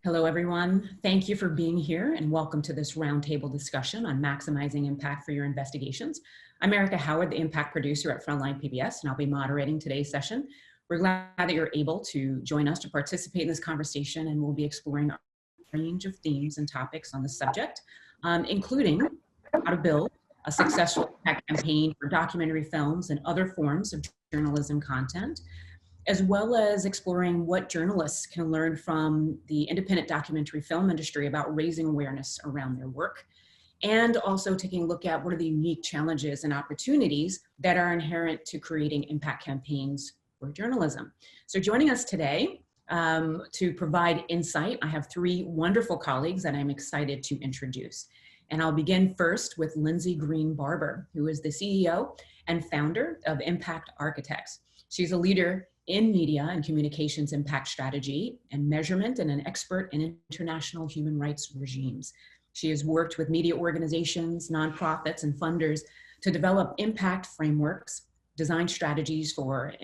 Hello, everyone. Thank you for being here and welcome to this roundtable discussion on maximizing impact for your investigations. I'm Erica Howard, the impact producer at Frontline PBS, and I'll be moderating today's session. We're glad that you're able to join us to participate in this conversation, and we'll be exploring a range of themes and topics on the subject, including how to build a successful impact campaign for documentary films and other forms of journalism content, as well as exploring what journalists can learn from the independent documentary film industry about raising awareness around their work, and also taking a look at what are the unique challenges and opportunities that are inherent to creating impact campaigns for journalism. So joining us today to provide insight, I have three wonderful colleagues that I'm excited to introduce. And I'll begin first with Lindsay Green Barber, who is the CEO and founder of Impact Architects. She's a leader in media and communications impact strategy and measurement, and an expert in international human rights regimes. She has worked with media organizations, nonprofits, and funders to develop impact frameworks, design strategies for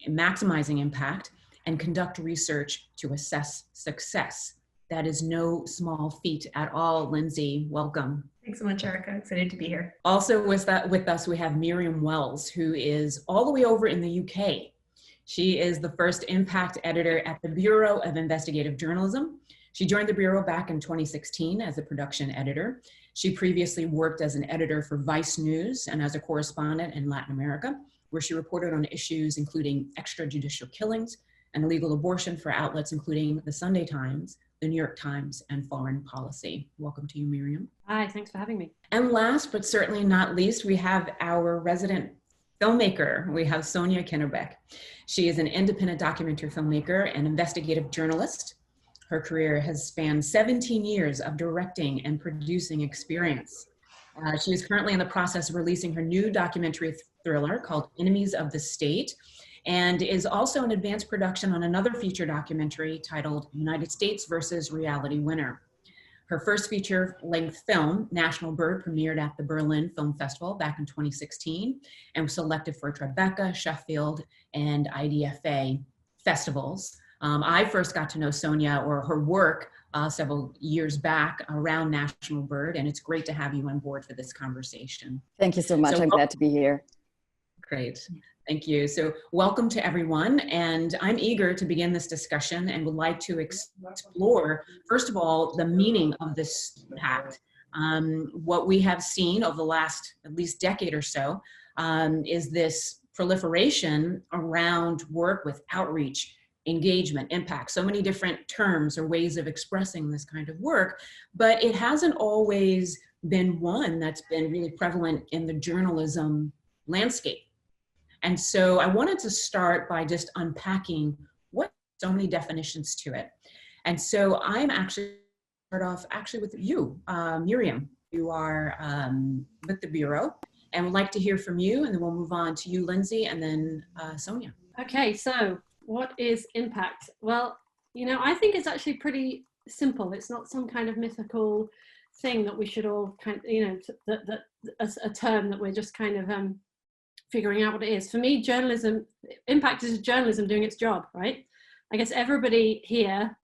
maximizing impact, and conduct research to assess success. That is no small feat at all. Lindsay, welcome. Thanks so much, Erica. Excited to be here. Also with us, we have Miriam Wells, who is all the way over in the UK. She is the first impact editor at the Bureau of Investigative Journalism. She joined the Bureau back in 2016 as a production editor. She previously worked as an editor for Vice News and as a correspondent in Latin America, where she reported on issues including extrajudicial killings and illegal abortion for outlets including the Sunday Times, the New York Times, and Foreign Policy. Welcome to you, Miriam. Hi, thanks for having me. And last but certainly not least, we have our resident filmmaker. We have Sonia Kinnerbeck. She is an independent documentary filmmaker and investigative journalist. Her career has spanned 17 years of directing and producing experience. She is currently in the process of releasing her new documentary thriller called Enemies of the State, and is also in advanced production on another feature documentary titled United States versus Reality Winner. Her first feature-length film, National Bird, premiered at the Berlin Film Festival back in 2016 and was selected for Tribeca, Sheffield, and IDFA festivals. I first got to know Sonia or her work several years back around National Bird, and it's great to have you on board for this conversation. Thank you so much. I'm glad to be here. Great. Thank you. So welcome to everyone. And I'm eager to begin this discussion and would like to explore, first of all, the meaning of this impact. What we have seen over the last at least decade or so is this proliferation around work with outreach, engagement, impact, so many different terms or ways of expressing this kind of work, but it hasn't always been one that's been really prevalent in the journalism landscape. And so I wanted to start by just unpacking what so many definitions to it. And so I'm actually start off with you, Miriam. You are with the Bureau, and would like to hear from you, and then we'll move on to you, Lindsay, and then Sonia. Okay, so what is impact? Well, you know, I think it's actually pretty simple. It's not some kind of mythical thing that we should all kind of, you know, a term that we're just kind of figuring out what it is. For me, journalism, impact is journalism doing its job, right? I guess everybody here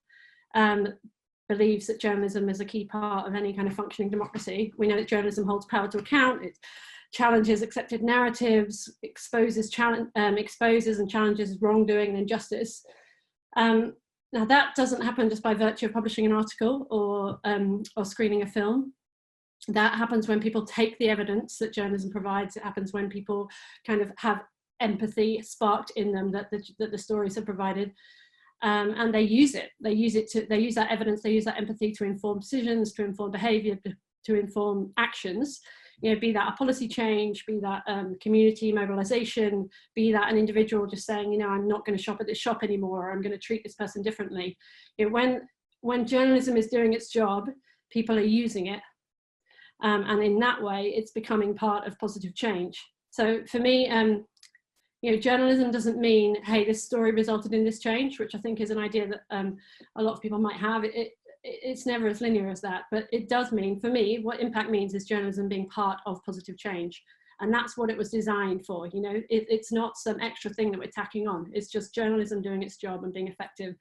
believes that journalism is a key part of any kind of functioning democracy. We know that journalism holds power to account, it challenges accepted narratives, exposes and challenges wrongdoing and injustice. Now that doesn't happen just by virtue of publishing an article or screening a film. That happens when people take the evidence that journalism provides. It happens when people kind of have empathy sparked in them that the stories have provided, and they use it. They use that evidence. They use that empathy to inform decisions, to inform behaviour, to inform actions. You know, be that a policy change, be that community mobilisation, be that an individual just saying, you know, I'm not going to shop at this shop anymore, or I'm going to treat this person differently. You know, when journalism is doing its job, people are using it. And in that way, it's becoming part of positive change. So for me, you know, journalism doesn't mean, hey, this story resulted in this change, which I think is an idea that a lot of people might have. It's never as linear as that, but it does mean, for me, what impact means is journalism being part of positive change. And that's what it was designed for. You know, it's not some extra thing that we're tacking on. It's just journalism doing its job and being effective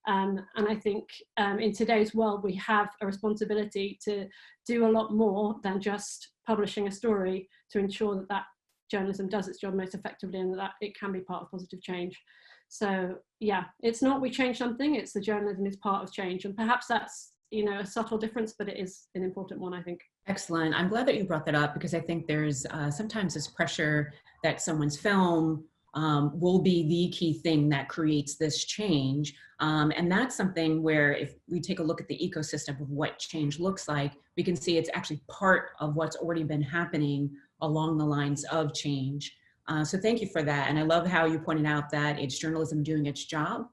And I think in today's world, we have a responsibility to do a lot more than just publishing a story to ensure that that journalism does its job most effectively and that it can be part of positive change. So yeah, it's not we change something, it's the journalism is part of change. And perhaps that's, you know, a subtle difference, but it is an important one, I think. Excellent. I'm glad that you brought that up, because I think there's sometimes this pressure that someone's film will be the key thing that creates this change. And that's something where if we take a look at the ecosystem of what change looks like, we can see it's actually part of what's already been happening along the lines of change. So thank you for that. And I love how you pointed out that it's journalism doing its job.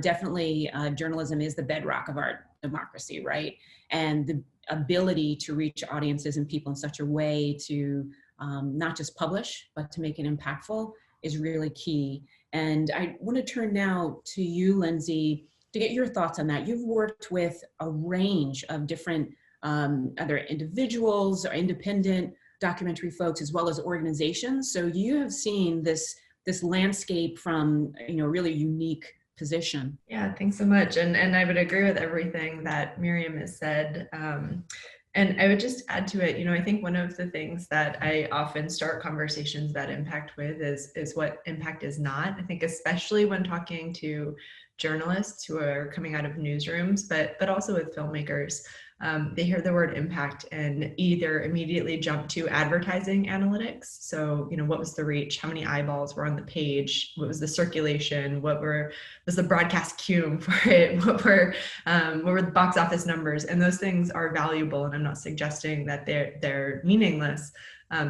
Definitely journalism is the bedrock of our democracy, right? And the ability to reach audiences and people in such a way to not just publish, but to make it impactful is really key. And I want to turn now to you, Lindsay, to get your thoughts on that. You've worked with a range of different other individuals or independent documentary folks, as well as organizations. So you have seen this landscape from, you know, really unique position. Yeah, thanks so much. And I would agree with everything that Miriam has said. And I would just add to it, you know, I think one of the things that I often start conversations about impact with is what impact is not. I think especially when talking to journalists who are coming out of newsrooms, but also with filmmakers. They hear the word impact and either immediately jump to advertising analytics. So, you know, what was the reach? How many eyeballs were on the page? What was the circulation? Was the broadcast cume for it? What were the box office numbers? And those things are valuable. And I'm not suggesting that they're meaningless.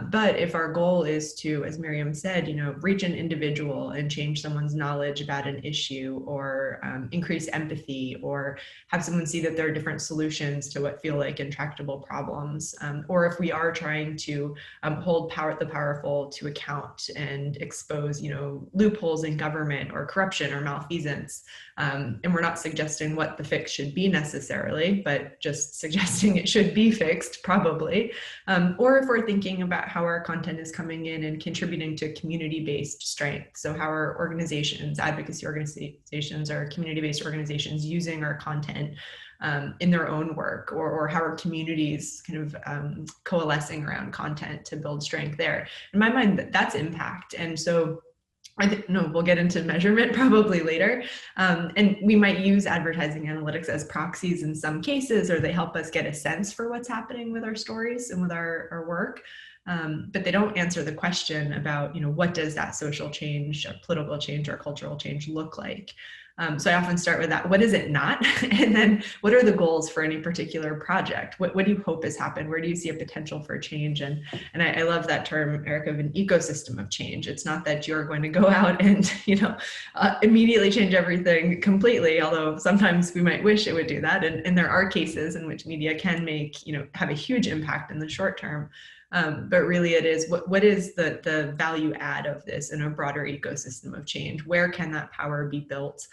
But if our goal is to, as Miriam said, you know, reach an individual and change someone's knowledge about an issue, or increase empathy, or have someone see that there are different solutions to what feel like intractable problems, or if we are trying to hold the powerful to account and expose, you know, loopholes in government or corruption or malfeasance, and we're not suggesting what the fix should be necessarily, but just suggesting it should be fixed probably, or if we're thinking about how our content is coming in and contributing to community-based strength. So how are organizations, advocacy organizations, or community-based organizations using our content in their own work, or how are communities kind of coalescing around content to build strength there? In my mind, that's impact. And so we'll get into measurement probably later. And we might use advertising analytics as proxies in some cases, or they help us get a sense for what's happening with our stories and with our work. But they don't answer the question about, you know, what does that social change or political change or cultural change look like? So I often start with that. What is it not? And then what are the goals for any particular project? What do you hope has happened? Where do you see a potential for change? And I love that term, Erica, of an ecosystem of change. It's not that you're going to go out and, you know, immediately change everything completely, although sometimes we might wish it would do that. And there are cases in which media can make, you know, have a huge impact in the short term. But really it is, what is the value add of this in a broader ecosystem of change? Where can that power be built?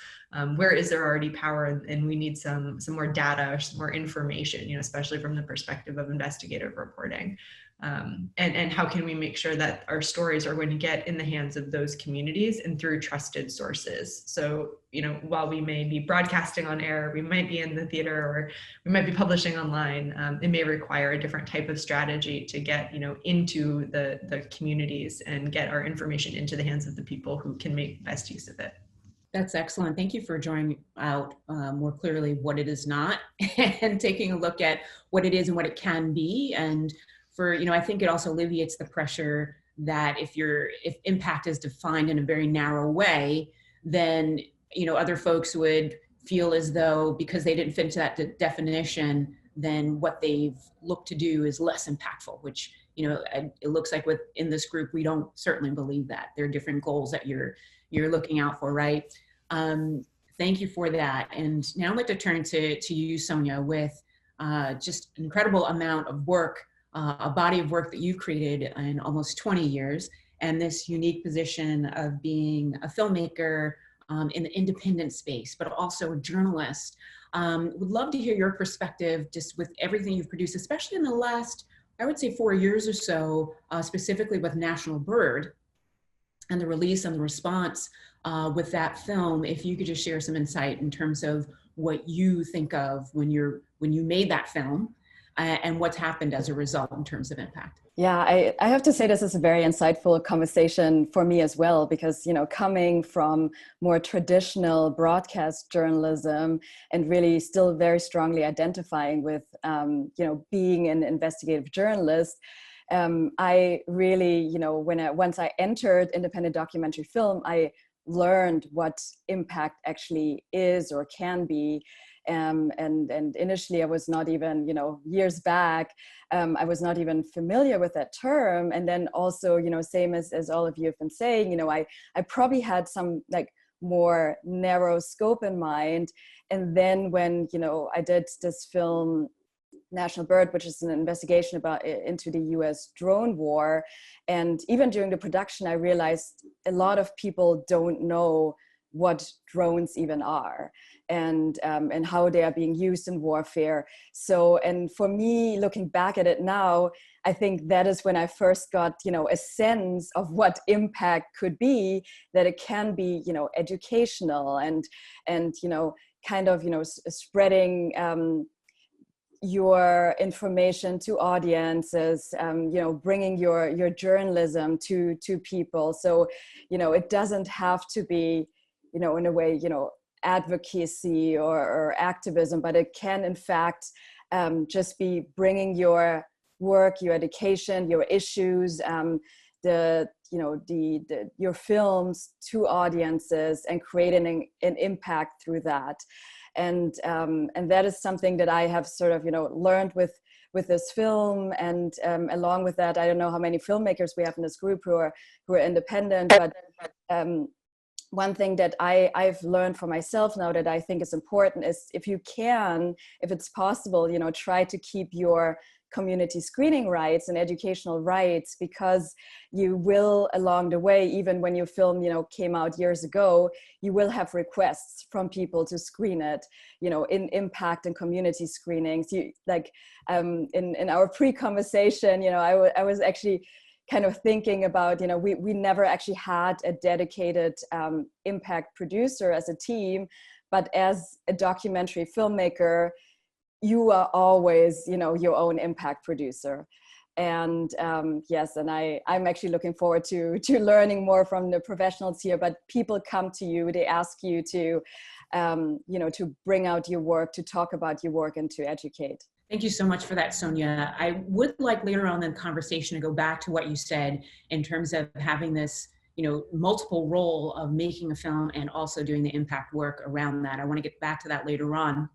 Where is there already power, and we need some more data, some more information, you know, especially from the perspective of investigative reporting. And how can we make sure that our stories are going to get in the hands of those communities and through trusted sources? So, you know, while we may be broadcasting on air, we might be in the theater, or we might be publishing online, it may require a different type of strategy to get, you know, into the communities and get our information into the hands of the people who can make best use of it. That's excellent. Thank you for drawing out more clearly what it is not and taking a look at what it is and what it can be. And for, you know, I think it also alleviates the pressure that if impact is defined in a very narrow way, then, you know, other folks would feel as though because they didn't fit into that definition, then what they've looked to do is less impactful, which, you know, it looks like within this group, we don't certainly believe that. There are different goals that you're looking out for, right? Thank you for that. And now I'd like to turn to you, Sonia, with just an incredible amount of work, a body of work that you've created in almost 20 years, and this unique position of being a filmmaker in the independent space, but also a journalist. Would love to hear your perspective just with everything you've produced, especially in the last, I would say 4 years or so, specifically with National Bird and the release and the response with that film, if you could just share some insight in terms of what you think of when you made that film and what's happened as a result in terms of impact. Yeah, I have to say this is a very insightful conversation for me as well, because, you know, coming from more traditional broadcast journalism and really still very strongly identifying with, you know, being an investigative journalist, I really, you know, once I entered independent documentary film, I learned what impact actually is or can be. And initially I was not even, you know, years back, I was not even familiar with that term. And then also, you know, same as all of you have been saying, you know, I probably had some like more narrow scope in mind. And then when, you know, I did this film, National Bird, which is an investigation into the US drone war. And even during the production, I realized a lot of people don't know what drones even are and how they are being used in warfare. So, and for me, looking back at it now, I think that is when I first got, you know, a sense of what impact could be, that it can be, you know, educational and, you know, kind of, you know, spreading, your information to audiences, you know, bringing your journalism to people. So, you know, it doesn't have to be, you know, in a way, you know, advocacy or activism, but it can in fact just be bringing your work, your education, your issues, your films to audiences and creating an impact through that. And that is something that I have sort of, you know, learned with this film. And along with that, I don't know how many filmmakers we have in this group who are independent, but one thing that I've learned for myself now that I think is important is if it's possible, you know, try to keep your community screening rights and educational rights, because you will along the way, even when your film, you know, came out years ago, you will have requests from people to screen it, you know, in impact and community screenings. You like in our pre-conversation, you know, I was actually kind of thinking about, you know, we never actually had a dedicated impact producer as a team, but as a documentary filmmaker, you are always, you know, your own impact producer. And yes, and I'm actually looking forward to learning more from the professionals here, but people come to you, they ask you to, you know, to bring out your work, to talk about your work and to educate. Thank you so much for that, Sonia. I would like later on in the conversation to go back to what you said in terms of having this, you know, multiple role of making a film and also doing the impact work around that. I want to get back to that later on.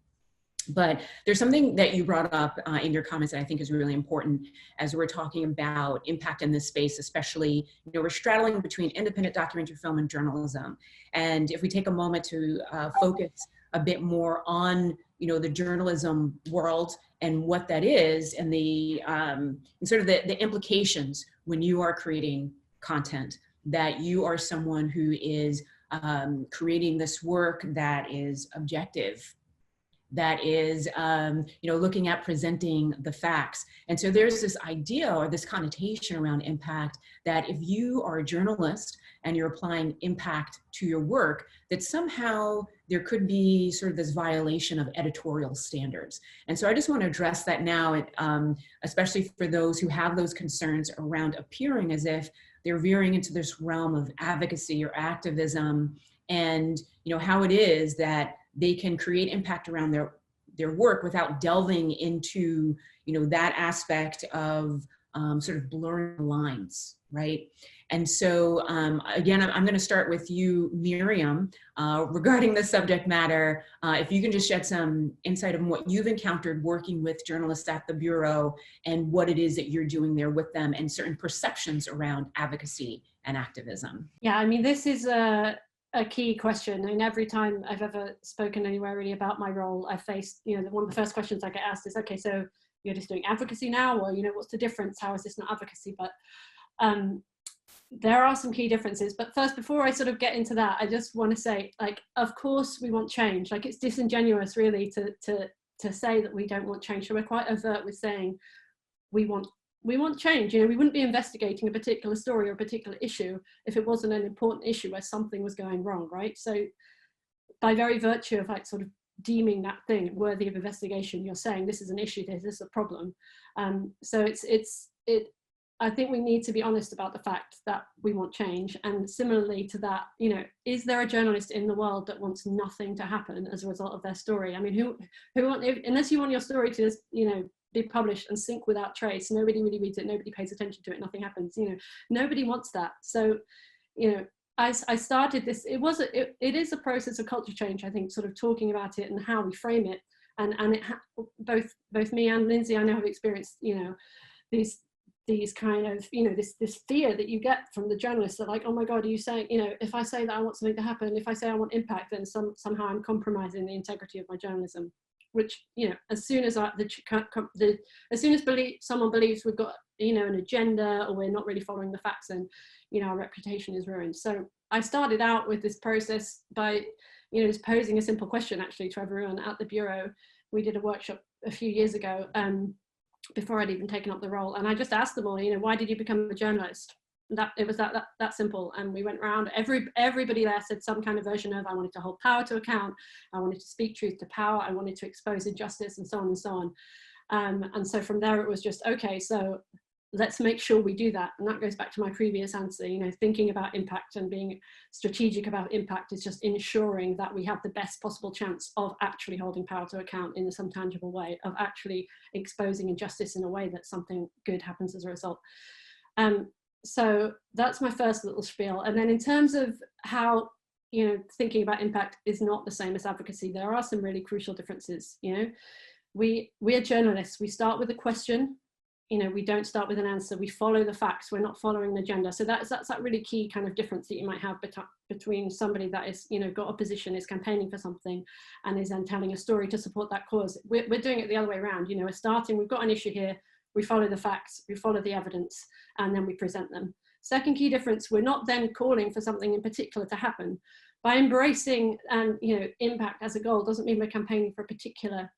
But there's something that you brought up in your comments that I think is really important as we're talking about impact in this space, especially, you know, we're straddling between independent documentary film and journalism. And if we take a moment to focus a bit more on, you know, the journalism world and what that is and the and sort of the implications when you are creating content, that you are someone who is creating this work that is objective, that is, you know, looking at presenting the facts. And so there's this idea or this connotation around impact that if you are a journalist and you're applying impact to your work, that somehow there could be sort of this violation of editorial standards. And so I just want to address that now, especially for those who have those concerns around appearing as if they're veering into this realm of advocacy or activism, and, you know, how it is that they can create impact around their work without delving into, you know, that aspect of sort of blurring lines, right? And so again, I'm going to start with you, Miriam, regarding the subject matter. If you can just shed some insight on what you've encountered working with journalists at the Bureau and what it is that you're doing there with them and certain perceptions around advocacy and activism. Yeah, I mean, this is a key question. And every time I've ever spoken anywhere really about my role, I faced, you know, one of the first questions I get asked is, okay, so you're just doing advocacy now, or, you know, what's the difference? How is this not advocacy? But there are some key differences. But first, before I sort of get into that, I just want to say, like, of course we want change. Like, it's disingenuous really to say that we don't want change. So we're quite overt with saying we want we want change. You know, we wouldn't be investigating a particular story or a particular issue if it wasn't an important issue where something was going wrong, right? So by very virtue of like sort of deeming that thing worthy of investigation, you're saying this is an issue, this is a problem. So I think we need to be honest about the fact that we want change. And similarly to that, you know, is there a journalist in the world that wants nothing to happen as a result of their story? I mean, unless you want your story to, you know, be published and sink without trace, nobody really reads it, nobody pays attention to it, nothing happens, you know, nobody wants that. So, you know, I started this, it is a process of culture change, I think, sort of talking about it and how we frame it. And both me and Lindsay, I know, have experienced, you know, these kind of, you know, this fear that you get from the journalists that like, oh my God, are you saying, you know, if I say that I want something to happen, if I say I want impact, then somehow I'm compromising the integrity of my journalism, which, you know, as soon as someone believes we've got, you know, an agenda or we're not really following the facts, then, you know, our reputation is ruined. So I started out with this process by, you know, just posing a simple question actually to everyone at the Bureau. We did a workshop a few years ago, before I'd even taken up the role, and I just asked them all, you know, why did you become a journalist? That it was that simple. And we went around, everybody there said some kind of version of, I wanted to hold power to account, I wanted to speak truth to power, I wanted to expose injustice, and so on and so on. And so from there it was just, okay, so let's make sure we do that. And that goes back to my previous answer, you know, thinking about impact and being strategic about impact is just ensuring that we have the best possible chance of actually holding power to account in some tangible way, of actually exposing injustice in a way that something good happens as a result. So that's my first little spiel. And then in terms of how, you know, thinking about impact is not the same as advocacy, there are some really crucial differences. You know, we are journalists, we start with a question. You know, we don't start with an answer, we follow the facts, we're not following the agenda. So that's that really key kind of difference that you might have between somebody that is, you know, got a position, is campaigning for something, and is then telling a story to support that cause. We're doing it the other way around. You know, we're starting, we've got an issue here, we follow the facts, we follow the evidence, and then we present them. Second key difference, we're not then calling for something in particular to happen. By embracing you know, impact as a goal doesn't mean we're campaigning for a particular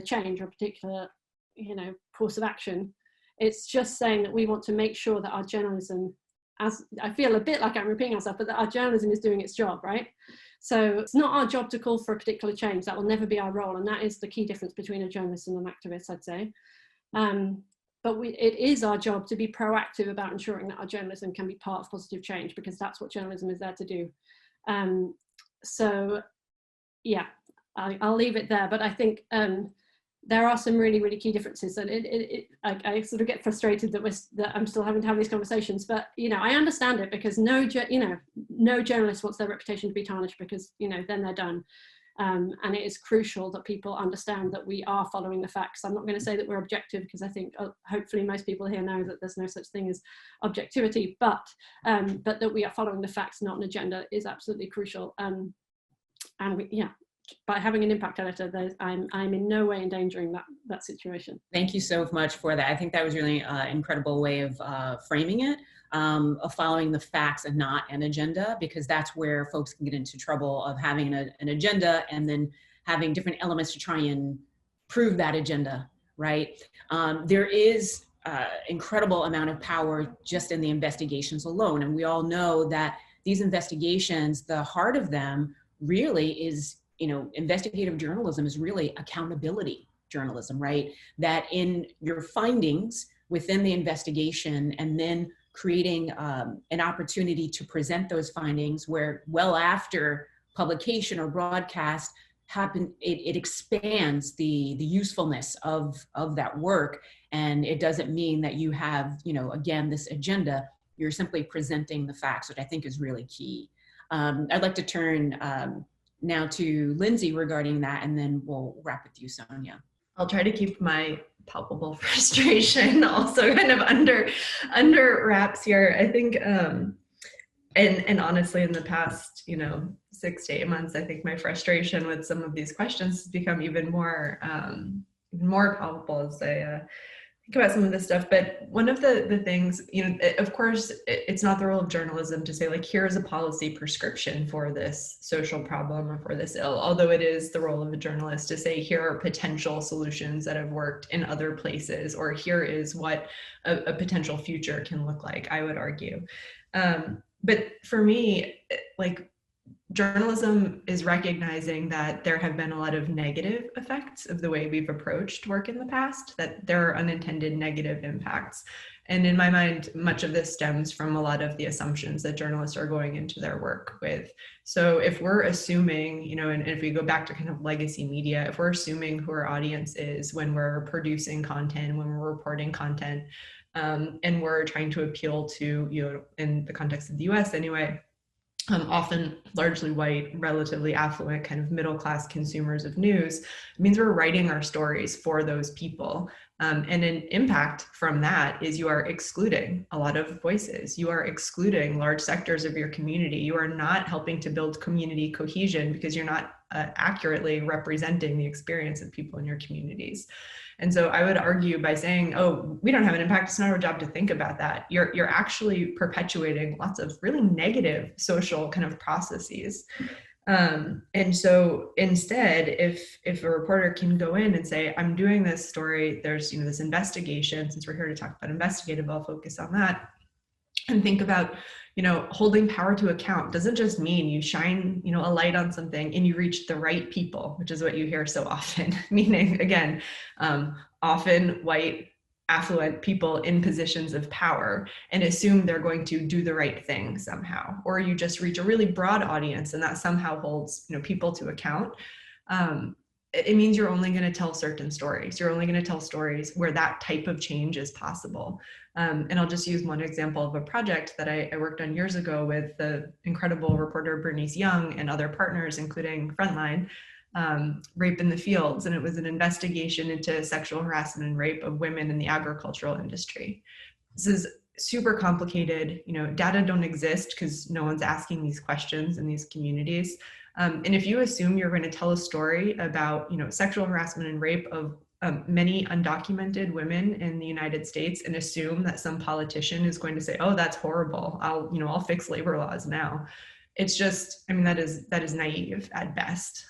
change or a particular, you know, course of action. It's just saying that we want to make sure that our journalism, as I feel a bit like I'm repeating myself, but that our journalism is doing its job, right? So it's not our job to call for a particular change. That will never be our role. And that is the key difference between a journalist and an activist, I'd say. But it is our job to be proactive about ensuring that our journalism can be part of positive change, because that's what journalism is there to do. So yeah, I'll leave it there. But I think there are some really, really key differences, and I sort of get frustrated that I'm still having to have these conversations. But you know, I understand it, because no journalist wants their reputation to be tarnished, because you know, then they're done. And it is crucial that people understand that we are following the facts. I'm not going to say that we're objective, because I think hopefully most people here know that there's no such thing as objectivity, but that we are following the facts, not an agenda, is absolutely crucial. And by having an impact editor, I'm in no way endangering that situation. Thank you so much for that. I think that was really an incredible way of framing it, of following the facts and not an agenda, because that's where folks can get into trouble of having an agenda and then having different elements to try and prove that agenda, right? There is incredible amount of power just in the investigations alone. And we all know that these investigations, the heart of them really is, you know, investigative journalism is really accountability journalism, right? That in your findings within the investigation, and then creating an opportunity to present those findings where well after publication or broadcast happen, it expands the usefulness of that work. And it doesn't mean that you have, you know, again, this agenda. You're simply presenting the facts, which I think is really key. I'd like to turn now to Lindsay regarding that, and then we'll wrap with you, Sonia. I'll try to keep my palpable frustration also kind of under wraps here. I think, and honestly, in the past, you know, 6 to 8 months, I think my frustration with some of these questions has become even more palpable as I think about some of this stuff, but one of the things, of course, it's not the role of journalism to say, like, here's a policy prescription for this social problem or for this ill, although it is the role of a journalist to say, here are potential solutions that have worked in other places, or here is what a potential future can look like, I would argue. But for me, like, journalism is recognizing that there have been a lot of negative effects of the way we've approached work in the past, that there are unintended negative impacts. And in my mind, much of this stems from a lot of the assumptions that journalists are going into their work with. So if we're assuming, and if we go back to kind of legacy media, if we're assuming who our audience is when we're producing content, when we're reporting content, and we're trying to appeal to, in the context of the US anyway, often largely white, relatively affluent, kind of middle-class consumers of news, it means we're writing our stories for those people. And an impact from that is you are excluding a lot of voices. You are excluding large sectors of your community. You are not helping to build community cohesion because you're not accurately representing the experience of people in your communities. And so I would argue by saying, oh, we don't have an impact, it's not our job to think about that. You're actually perpetuating lots of really negative social kind of processes. And so instead, if a reporter can go in and say, I'm doing this story, there's this investigation, since we're here to talk about investigative, I'll focus on that. And think about, holding power to account doesn't just mean you shine, a light on something and you reach the right people, which is what you hear so often, meaning, again, often white, affluent people in positions of power, and assume they're going to do the right thing somehow. Or you just reach a really broad audience and that somehow holds, people to account. It means you're only going to tell certain stories. You're only going to tell stories where that type of change is possible. And I'll just use one example of a project that I worked on years ago with the incredible reporter Bernice Young and other partners, including Frontline, Rape in the Fields. And it was an investigation into sexual harassment and rape of women in the agricultural industry. This is super complicated. Data don't exist because no one's asking these questions in these communities. And if you assume you're going to tell a story about, sexual harassment and rape of many undocumented women in the United States, and assume that some politician is going to say, oh, that's horrible, I'll fix labor laws now. It's just, that is naive at best.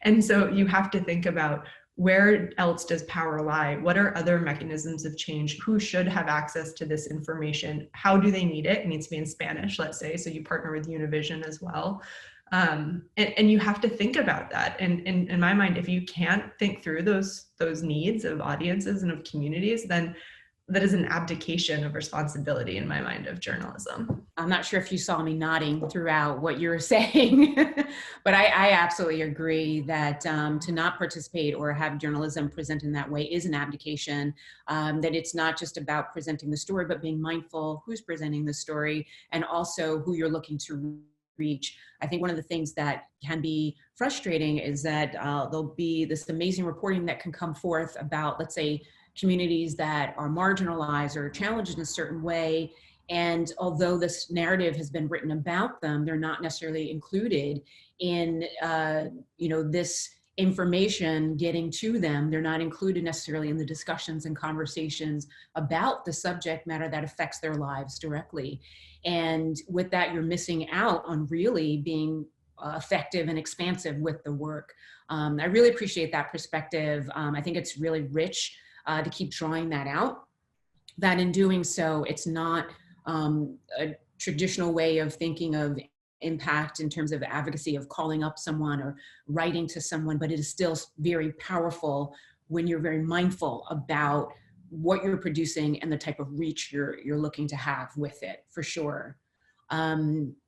And so you have to think about, where else does power lie? What are other mechanisms of change? Who should have access to this information? How do they need it? It needs to be in Spanish, let's say, so you partner with Univision as well. And you have to think about that. And in my mind, if you can't think through those needs of audiences and of communities, then that is an abdication of responsibility, in my mind, of journalism. I'm not sure if you saw me nodding throughout what you were saying, but I absolutely agree that to not participate or have journalism present in that way is an abdication, that it's not just about presenting the story, but being mindful who's presenting the story and also who you're looking to reach. I think one of the things that can be frustrating is that there'll be this amazing reporting that can come forth about, let's say, communities that are marginalized or challenged in a certain way. And although this narrative has been written about them, they're not necessarily included in, this information getting to them. They're not included necessarily in the discussions and conversations about the subject matter that affects their lives directly. And with that, you're missing out on really being effective and expansive with the work. I really appreciate that perspective. I think it's really rich to keep drawing that out, that in doing so, it's not a traditional way of thinking of impact in terms of advocacy, of calling up someone or writing to someone, but it is still very powerful when you're very mindful about what you're producing and the type of reach you're looking to have with it, for sure.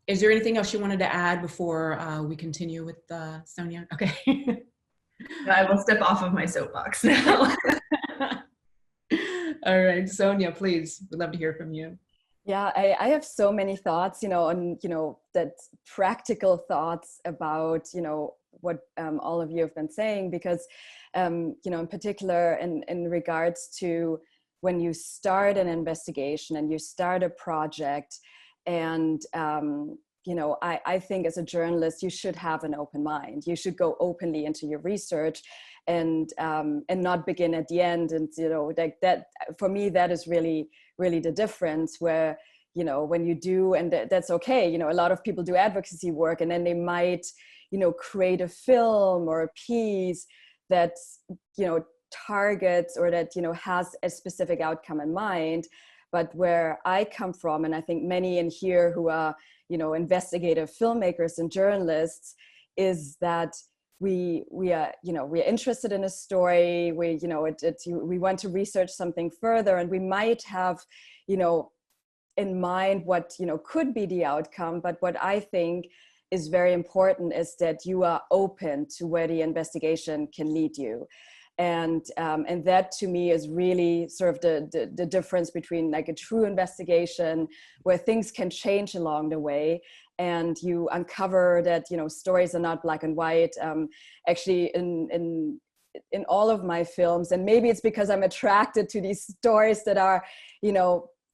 Is there anything else you wanted to add before we continue with Sonia? Okay. I will step off of my soapbox now. All right, Sonia, please, we'd love to hear from you. Yeah, I have so many thoughts, on, that practical thoughts about, what all of you have been saying, because, in particular, in regards to when you start an investigation and you start a project, and I think as a journalist, you should have an open mind. You should go openly into your research and not begin at the end. And, like that, for me, that is really, really the difference where, when you do, and that's okay. A lot of people do advocacy work and then they might, create a film or a piece that, targets or that, has a specific outcome in mind. But where I come from, and I think many in here who are, investigative filmmakers and journalists, is that we are interested in a story. We want to research something further, and we might have, in mind what could be the outcome. But what I think is very important is that you are open to where the investigation can lead you. And that to me is really sort of the difference between like a true investigation where things can change along the way and you uncover that, stories are not black and white. Actually in all of my films, and maybe it's because I'm attracted to these stories that are,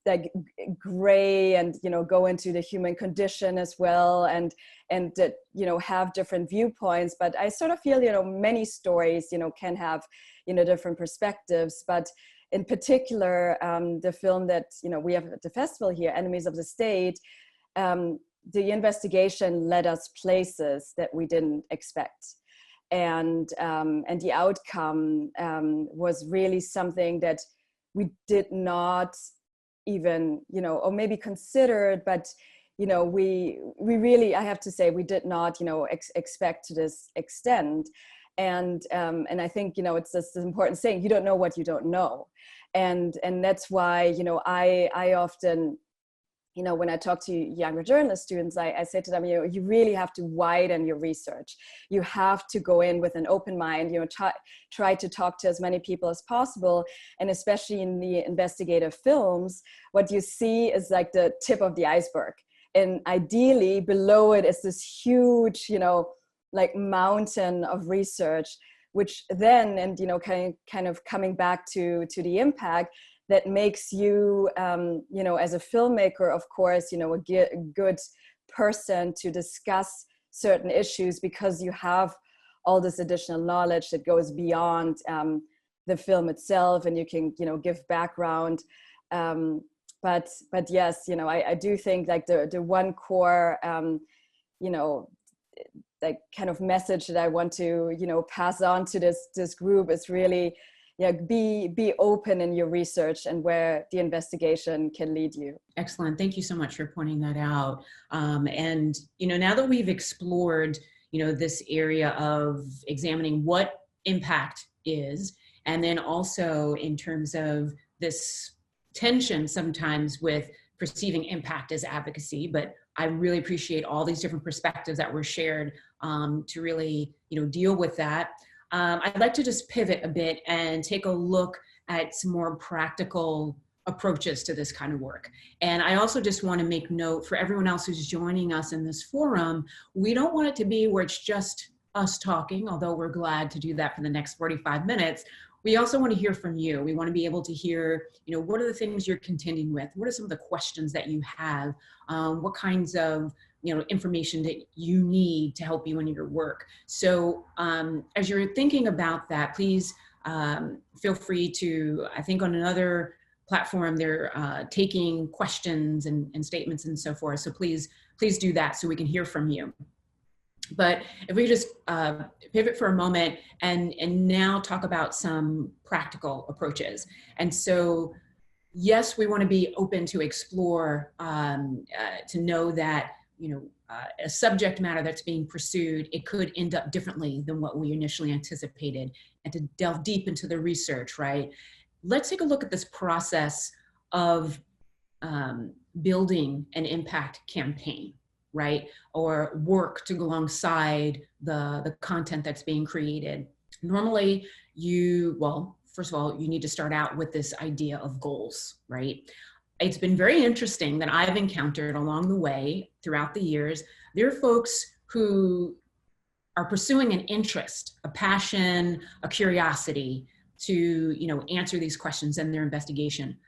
like gray and, go into the human condition as well, and that, have different viewpoints. But I sort of feel, many stories, can have, different perspectives. But in particular, the film that, we have at the festival here, Enemies of the State, the investigation led us places that we didn't expect. And the outcome was really something that we did not even, or maybe considered, but, we really, I have to say, we did not, expect to this extent. And I think, it's this important saying, you don't know what you don't know. And that's why, I often, when I talk to younger journalist students, I say to them, you really have to widen your research. You have to go in with an open mind, try to talk to as many people as possible. And especially in the investigative films, what you see is like the tip of the iceberg. And ideally below it is this huge, like mountain of research, which then, and, kind of coming back to the impact, that makes you, as a filmmaker, of course, a good person to discuss certain issues because you have all this additional knowledge that goes beyond the film itself, and you can, give background. But yes, I do think like the one core, like kind of message that I want to, pass on to this group is really, be open in your research and where the investigation can lead you. Excellent. Thank you so much for pointing that out. And, now that we've explored, this area of examining what impact is, and then also in terms of this tension sometimes with perceiving impact as advocacy, but I really appreciate all these different perspectives that were shared to really, deal with that. I'd like to just pivot a bit and take a look at some more practical approaches to this kind of work. And I also just want to make note for everyone else who's joining us in this forum, we don't want it to be where it's just us talking, although we're glad to do that for the next 45 minutes. We also want to hear from you. We want to be able to hear, what are the things you're contending with? What are some of the questions that you have? What kinds of information that you need to help you in your work. So as you're thinking about that, please feel free to, I think on another platform, they're taking questions and statements and so forth. So please do that so we can hear from you. But if we just pivot for a moment and now talk about some practical approaches. And so, yes, we want to be open to explore, to know that, a subject matter that's being pursued, it could end up differently than what we initially anticipated, and to delve deep into the research, right? Let's take a look at this process of building an impact campaign, right? Or work to go alongside the content that's being created. Normally, first of all, you need to start out with this idea of goals, right? It's been very interesting that I've encountered along the way throughout the years, there are folks who are pursuing an interest, a passion, a curiosity to, answer these questions in their investigation.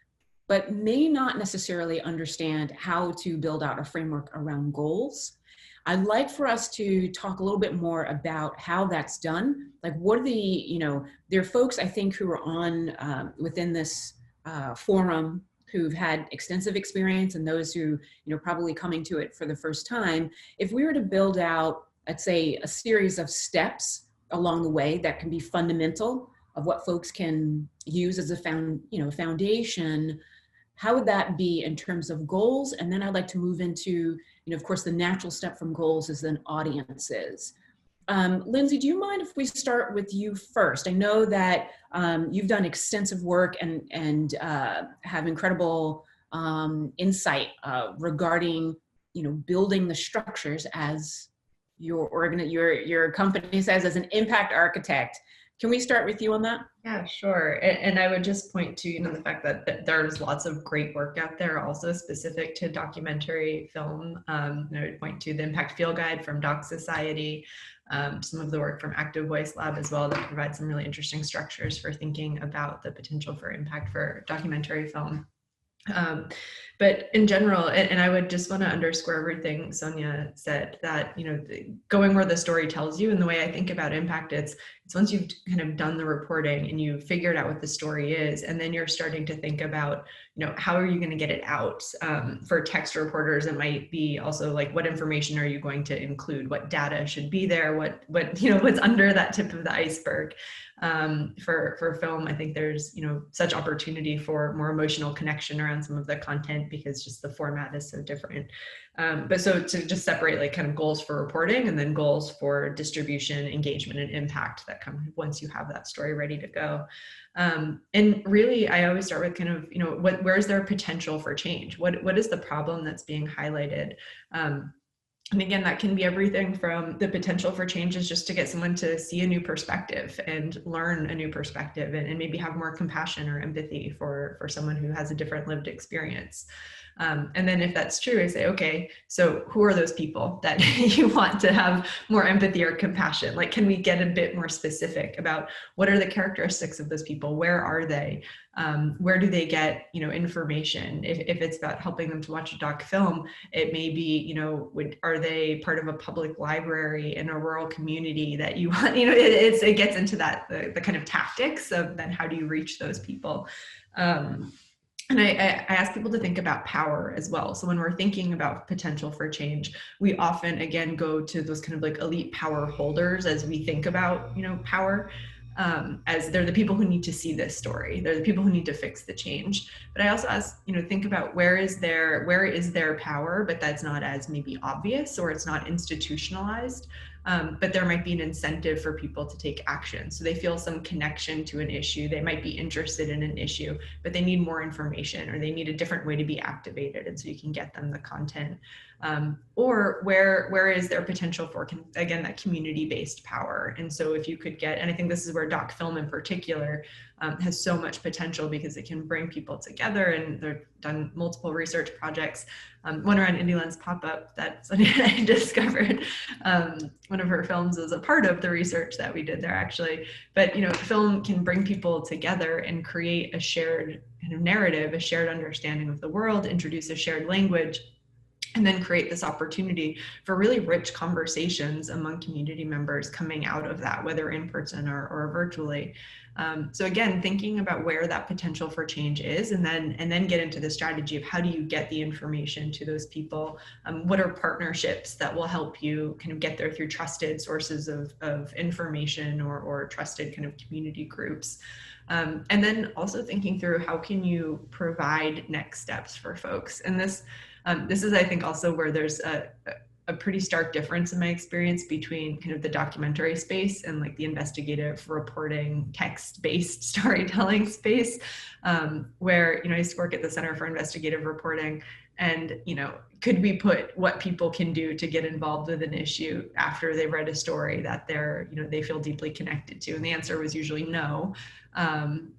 but may not necessarily understand how to build out a framework around goals. I'd like for us to talk a little bit more about how that's done. Like, what are the, there are folks I think who are on within this forum who've had extensive experience, and those who, probably coming to it for the first time. If we were to build out, let's say, a series of steps along the way that can be fundamental of what folks can use as a foundation, how would that be in terms of goals? And then I'd like to move into, of course, the natural step from goals is then audiences. Lindsay, do you mind if we start with you first? I know that you've done extensive work and have incredible insight regarding, building the structures as your company says as an impact architect. Can we start with you on that? Yeah, sure. And I would just point to, the fact that there's lots of great work out there also specific to documentary film. I would point to the Impact Field Guide from Doc Society, some of the work from Active Voice Lab as well that provides some really interesting structures for thinking about the potential for impact for documentary film. But in general, and I would just want to underscore everything Sonia said, that, going where the story tells you, and the way I think about impact, it's once you've kind of done the reporting and you've figured out what the story is, and then you're starting to think about, how are you going to get it out? For text reporters, it might be also like, what information are you going to include? What data should be there? What what's under that tip of the iceberg? For film, I think there's, such opportunity for more emotional connection around some of the content because just the format is so different. But so to just separate like kind of goals for reporting and then goals for distribution, engagement, and impact that come once you have that story ready to go. And really, I always start with kind of, where is there potential for change? What is the problem that's being highlighted? And again, that can be everything from the potential for changes just to get someone to see a new perspective and learn a new perspective and maybe have more compassion or empathy for someone who has a different lived experience. And then if that's true, I say, okay, so who are those people that you want to have more empathy or compassion? Like, can we get a bit more specific about what are the characteristics of those people? Where are they? Where do they get, information? If it's about helping them to watch a doc film, it may be, are they part of a public library in a rural community that you want, it gets into that, the kind of tactics of then how do you reach those people? And I ask people to think about power as well. So when we're thinking about potential for change, we often, again, go to those kind of like elite power holders as we think about, power, as they're the people who need to see this story. They're the people who need to fix the change. But I also ask, think about where is their power, but that's not as maybe obvious or it's not institutionalized. But there might be an incentive for people to take action. So they feel some connection to an issue. They might be interested in an issue, but they need more information or they need a different way to be activated. And so you can get them the content. Or where is there potential for, again, that community-based power? And so if you could get, and I think this is where doc film in particular has so much potential because it can bring people together, and they've done multiple research projects. One around Indieland's pop-up that Sonia and I discovered. One of her films was a part of the research that we did there, actually. But film can bring people together and create a shared kind of narrative, a shared understanding of the world, introduce a shared language, and then create this opportunity for really rich conversations among community members coming out of that, whether in person or virtually. So again, thinking about where that potential for change is, and then get into the strategy of how do you get the information to those people? What are partnerships that will help you kind of get there through trusted sources of information or trusted kind of community groups? And then also thinking through how can you provide next steps for folks? And this is, I think, also where there's a pretty stark difference in my experience between kind of the documentary space and like the investigative reporting, text-based storytelling space, where, I used to work at the Center for Investigative Reporting, and, could we put what people can do to get involved with an issue after they read a story that they feel deeply connected to? And the answer was usually no.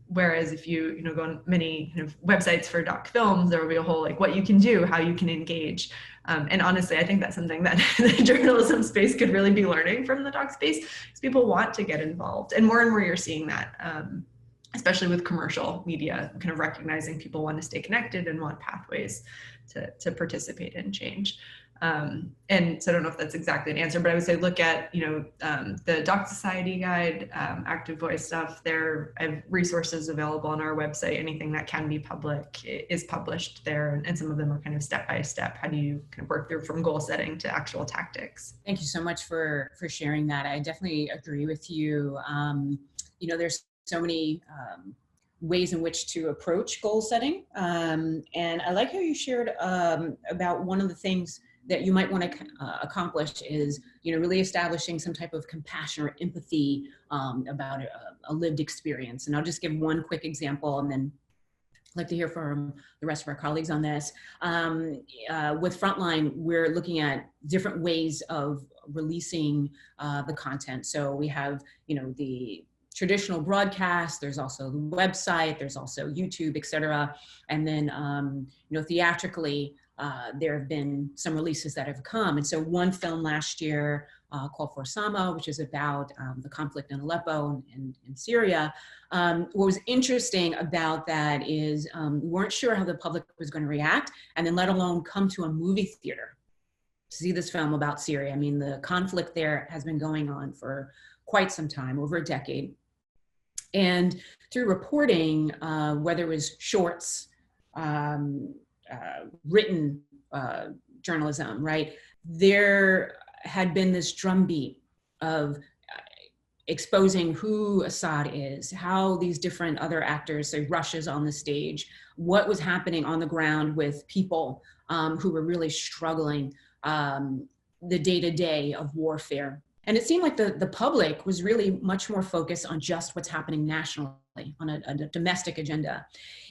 Whereas if you go on many kind of websites for doc films, there will be a whole like what you can do, how you can engage. And honestly, I think that's something that the journalism space could really be learning from the doc space, because people want to get involved, and more you're seeing that. especially with commercial media, kind of recognizing people want to stay connected and want pathways to participate in change. And so I don't know if that's exactly an answer, but I would say look at, the Doc Society guide, Active Voice stuff. There, I have resources available on our website. Anything that can be public is published there, and some of them are kind of step by step. How do you kind of work through from goal setting to actual tactics? Thank you so much for sharing that. I definitely agree with you. There's so many ways in which to approach goal setting. And I like how you shared about one of the things that you might want to accomplish is, really establishing some type of compassion or empathy about a lived experience. And I'll just give one quick example, and then I'd like to hear from the rest of our colleagues on this. With Frontline, we're looking at different ways of releasing the content. So we have, the traditional broadcast, there's also the website, there's also YouTube, et cetera. And then, theatrically, there have been some releases that have come. And so one film last year called For Sama, which is about the conflict in Aleppo and Syria. What was interesting about that is we weren't sure how the public was going to react, and then let alone come to a movie theater to see this film about Syria. I mean, the conflict there has been going on for quite some time, over a decade. And through reporting, whether it was shorts, written journalism, right? There had been this drumbeat of exposing who Assad is, how these different other actors, say Russia's on the stage, what was happening on the ground with people who were really struggling, the day-to-day of warfare. And it seemed like the public was really much more focused on just what's happening nationally, on a domestic agenda.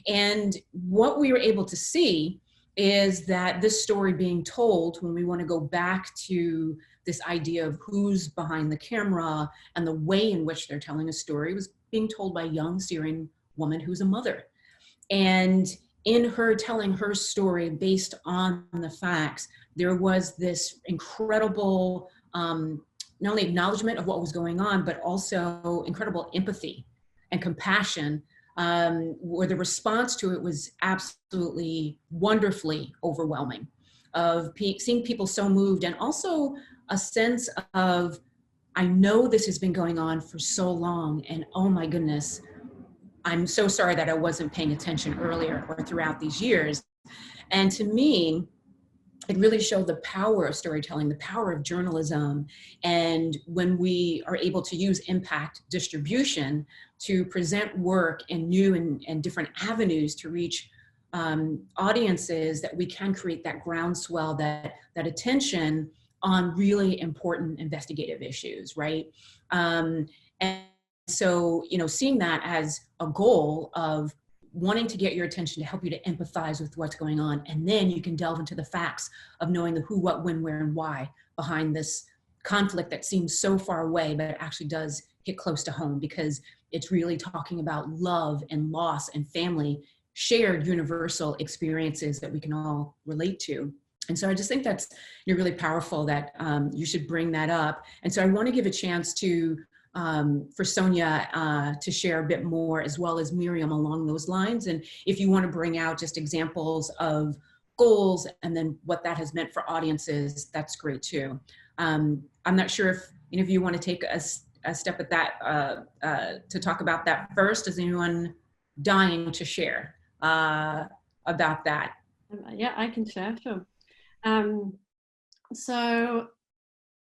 And what we were able to see is that this story being told, when we want to go back to this idea of who's behind the camera and the way in which they're telling a story, was being told by a young Syrian woman who's a mother. And in her telling her story based on the facts, there was this incredible, not only acknowledgement of what was going on, but also incredible empathy and compassion, where the response to it was absolutely wonderfully overwhelming, of seeing people so moved, and also a sense of, I know this has been going on for so long, and oh my goodness, I'm so sorry that I wasn't paying attention earlier or throughout these years. And to me, it really showed the power of storytelling, the power of journalism. And when we are able to use impact distribution to present work in new and different avenues to reach audiences, that we can create that groundswell, that attention on really important investigative issues, right? And so, seeing that as a goal of wanting to get your attention to help you to empathize with what's going on. And then you can delve into the facts of knowing the who, what, when, where, and why behind this conflict that seems so far away, but it actually does hit close to home, because it's really talking about love and loss and family, shared universal experiences that we can all relate to. And so I just think that's really powerful that you should bring that up. And so I want to give a chance to for Sonia to share a bit more, as well as Miriam, along those lines. And if you want to bring out just examples of goals and then what that has meant for audiences, that's great too. I'm not sure if any of you want to take a step at that, to talk about that first. Is anyone dying to share about that? Yeah, I can share, sure. So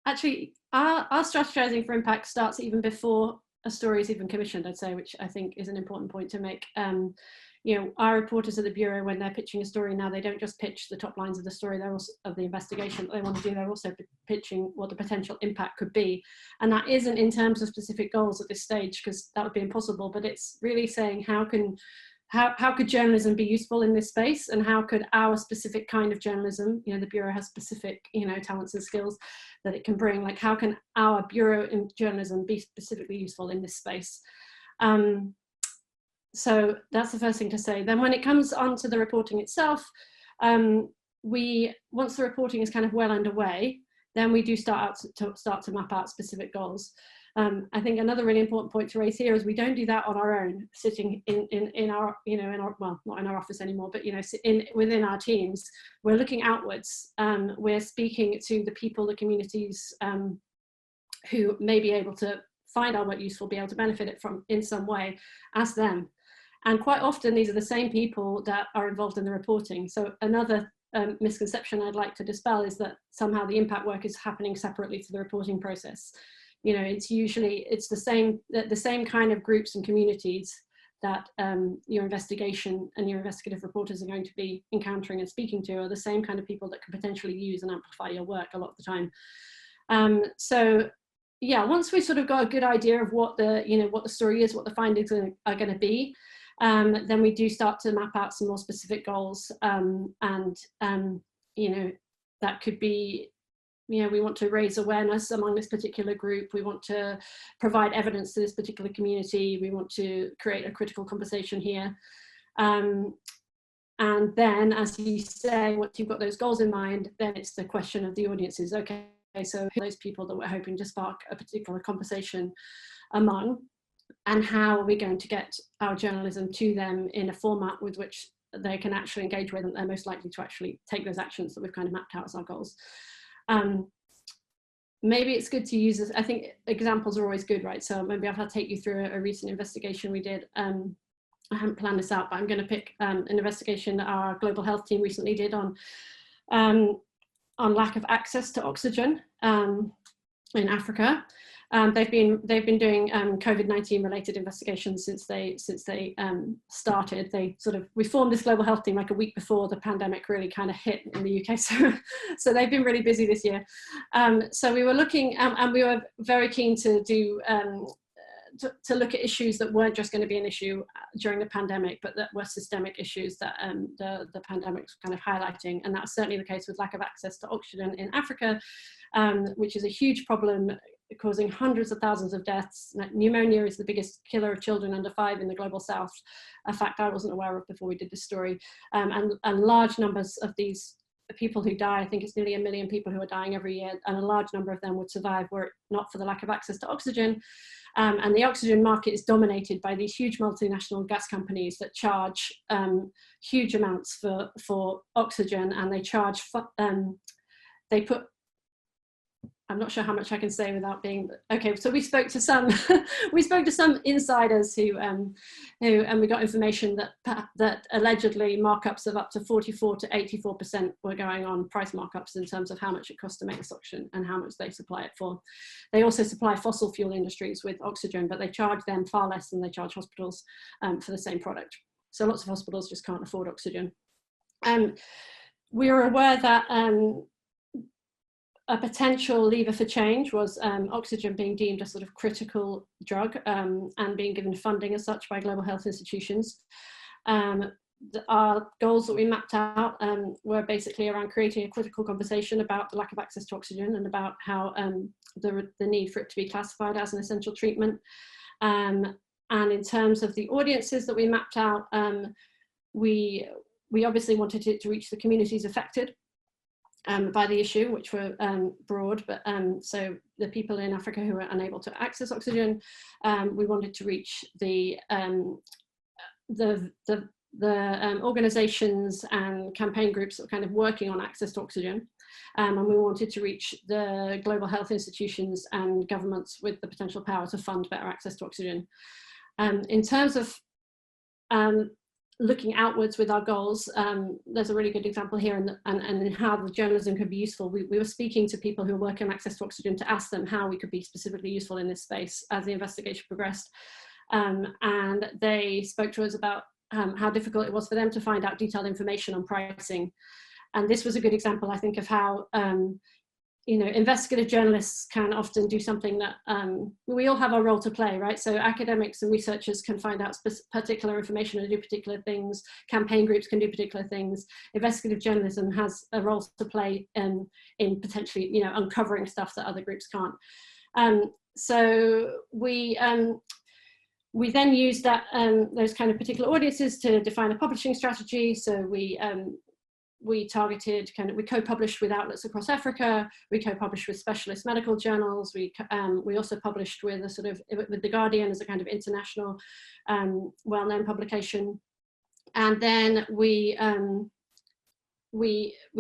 actually, our strategizing for impact starts even before a story is even commissioned, I'd say, which I think is an important point to make. Our reporters at the Bureau, when they're pitching a story now, they don't just pitch the top lines of the story, they're also, of the investigation that they want to do, they're also pitching what the potential impact could be. And that isn't in terms of specific goals at this stage, because that would be impossible, but it's really saying how could journalism be useful in this space, and how could our specific kind of journalism, the Bureau has specific, talents and skills that it can bring, like how can our Bureau in journalism be specifically useful in this space? So that's the first thing to say. Then when it comes on to the reporting itself, once the reporting is kind of well underway, then we do start to map out specific goals. I think another really important point to raise here is we don't do that on our own, sitting in our, in our, well, not in our office anymore, but, within our teams. We're looking outwards. We're speaking to the people, the communities who may be able to find our work useful, be able to benefit it from in some way, as them. And quite often these are the same people that are involved in the reporting. So another misconception I'd like to dispel is that somehow the impact work is happening separately to the reporting process. It's the same kind of groups and communities that your investigation and your investigative reporters are going to be encountering and speaking to are the same kind of people that can potentially use and amplify your work a lot of the time. So yeah, once we sort of got a good idea of what the story is, what the findings are going to be, then we do start to map out some more specific goals. That could be, we want to raise awareness among this particular group. We want to provide evidence to this particular community. We want to create a critical conversation here. And then, as you say, once you've got those goals in mind, then it's the question of the audiences. Okay, so who are those people that we're hoping to spark a particular conversation among, and how are we going to get our journalism to them in a format with which they can actually engage with, and they're most likely to actually take those actions that we've kind of mapped out as our goals. Maybe it's good to use this. I think examples are always good, right? So maybe I'll take you through a recent investigation we did. I haven't planned this out, but I'm going to pick an investigation that our global health team recently did on lack of access to oxygen in Africa. They've been doing COVID-19 related investigations since they started. We formed this global health team like a week before the pandemic really kind of hit in the UK. So they've been really busy this year. So we were looking, and we were very keen to do to look at issues that weren't just going to be an issue during the pandemic, but that were systemic issues that the pandemic was kind of highlighting. And that's certainly the case with lack of access to oxygen in Africa, which is a huge problem, causing hundreds of thousands of deaths. Pneumonia is the biggest killer of children under 5 in the global south, a fact I wasn't aware of before we did this story. And large numbers of these people who die, I think it's nearly 1 million people who are dying every year, and a large number of them would survive were it not for the lack of access to oxygen. And the oxygen market is dominated by these huge multinational gas companies that charge huge amounts for oxygen, and they charge, they put, I'm not sure how much I can say without being, okay, so we spoke to some, insiders who and we got information that allegedly markups of up to 44 to 84% were going on, price markups in terms of how much it costs to make this oxygen and how much they supply it for. They also supply fossil fuel industries with oxygen, but they charge them far less than they charge hospitals for the same product. So lots of hospitals just can't afford oxygen. We were aware that a potential lever for change was oxygen being deemed a sort of critical drug and being given funding as such by global health institutions. Our goals that we mapped out were basically around creating a critical conversation about the lack of access to oxygen and about how the need for it to be classified as an essential treatment. And in terms of the audiences that we mapped out, we obviously wanted it to reach the communities affected by the issue, which were broad, but so the people in Africa who were unable to access oxygen. We wanted to reach the organizations and campaign groups that were kind of working on access to oxygen. And we wanted to reach the global health institutions and governments with the potential power to fund better access to oxygen. In terms of looking outwards with our goals, there's a really good example here and how the journalism could be useful. We were speaking to people who are working on access to oxygen to ask them how we could be specifically useful in this space as the investigation progressed. And they spoke to us about how difficult it was for them to find out detailed information on pricing. And this was a good example, I think, of how investigative journalists can often do something that we all have our role to play, right? So academics and researchers can find out particular information and do particular things. Campaign groups can do particular things. Investigative journalism has a role to play in potentially, uncovering stuff that other groups can't. So we then use that those kind of particular audiences to define a publishing strategy. So we we targeted we co-published with outlets across Africa. We co-published with specialist medical journals. We also published with with The Guardian as a kind of international well-known publication. And then we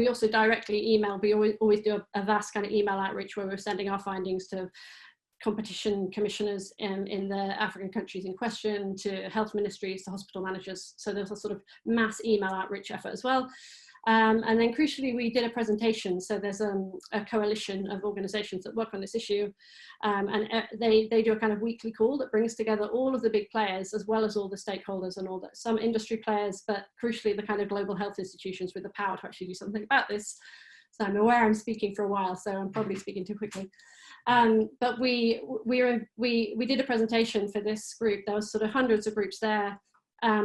also directly emailed. We always do a vast kind of email outreach where we're sending our findings to competition commissioners in the African countries in question, to health ministries, to hospital managers. So there's a sort of mass email outreach effort as well. And then crucially, we did a presentation. So there's a coalition of organizations that work on this issue. And they do a kind of weekly call that brings together all of the big players, as well as all the stakeholders and all that, some industry players, but crucially the kind of global health institutions with the power to actually do something about this. So I'm aware I'm speaking for a while, so I'm probably speaking too quickly. But we did a presentation for this group. There was sort of hundreds of groups there.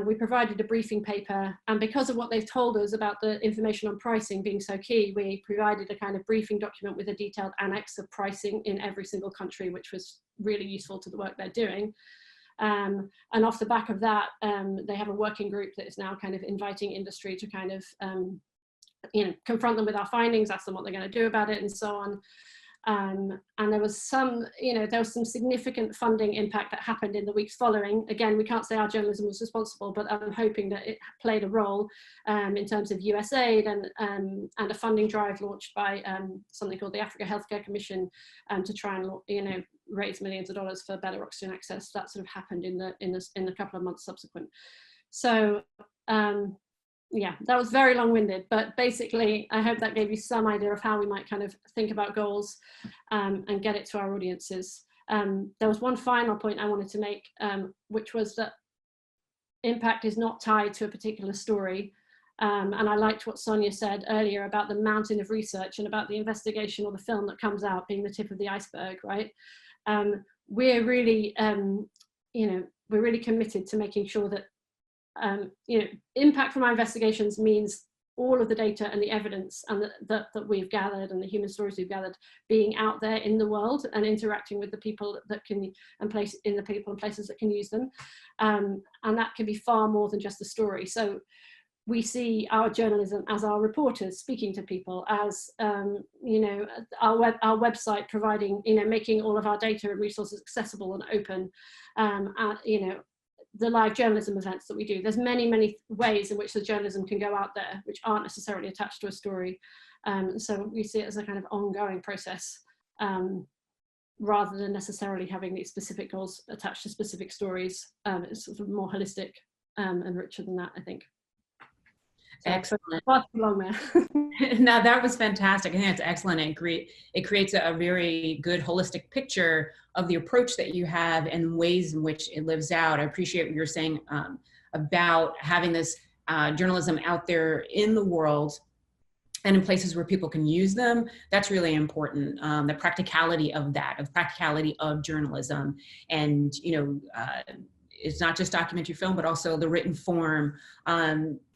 We provided a briefing paper, and because of what they've told us about the information on pricing being so key, we provided a kind of briefing document with a detailed annex of pricing in every single country, which was really useful to the work they're doing. And off the back of that, they have a working group that is now kind of inviting industry to kind of confront them with our findings, ask them what they're going to do about it, and so on. And there was some significant funding impact that happened in the weeks following. Again, we can't say our journalism was responsible, but I'm hoping that it played a role in terms of USAID and a funding drive launched by something called the Africa Healthcare Commission to try and raise millions of dollars for better oxygen access. That sort of happened in the couple of months subsequent. So yeah, that was very long-winded, but basically I hope that gave you some idea of how we might kind of think about goals and get it to our audiences. There was one final point I wanted to make, which was that impact is not tied to a particular story. And I liked what Sonia said earlier about the mountain of research and about the investigation or the film that comes out being the tip of the iceberg, right? We're really, we're really committed to making sure that impact from our investigations means all of the data and the evidence and that we've gathered and the human stories we've gathered being out there in the world and interacting with the people that can and places that can use them, and that can be far more than just a story. So we see our journalism as our reporters speaking to people, as our website providing, making all of our data and resources accessible and open, the live journalism events that we do. There's many, many ways in which the journalism can go out there, which aren't necessarily attached to a story. So we see it as a kind of ongoing process, rather than necessarily having these specific goals attached to specific stories. It's sort of more holistic and richer than that, I think. So excellent. Long there. No, that was fantastic. I think that's excellent. It creates a very good holistic picture of the approach that you have and ways in which it lives out. I appreciate what you're saying about having this journalism out there in the world and in places where people can use them. That's really important. The practicality of that, practicality of journalism, and it's not just documentary film, but also the written form.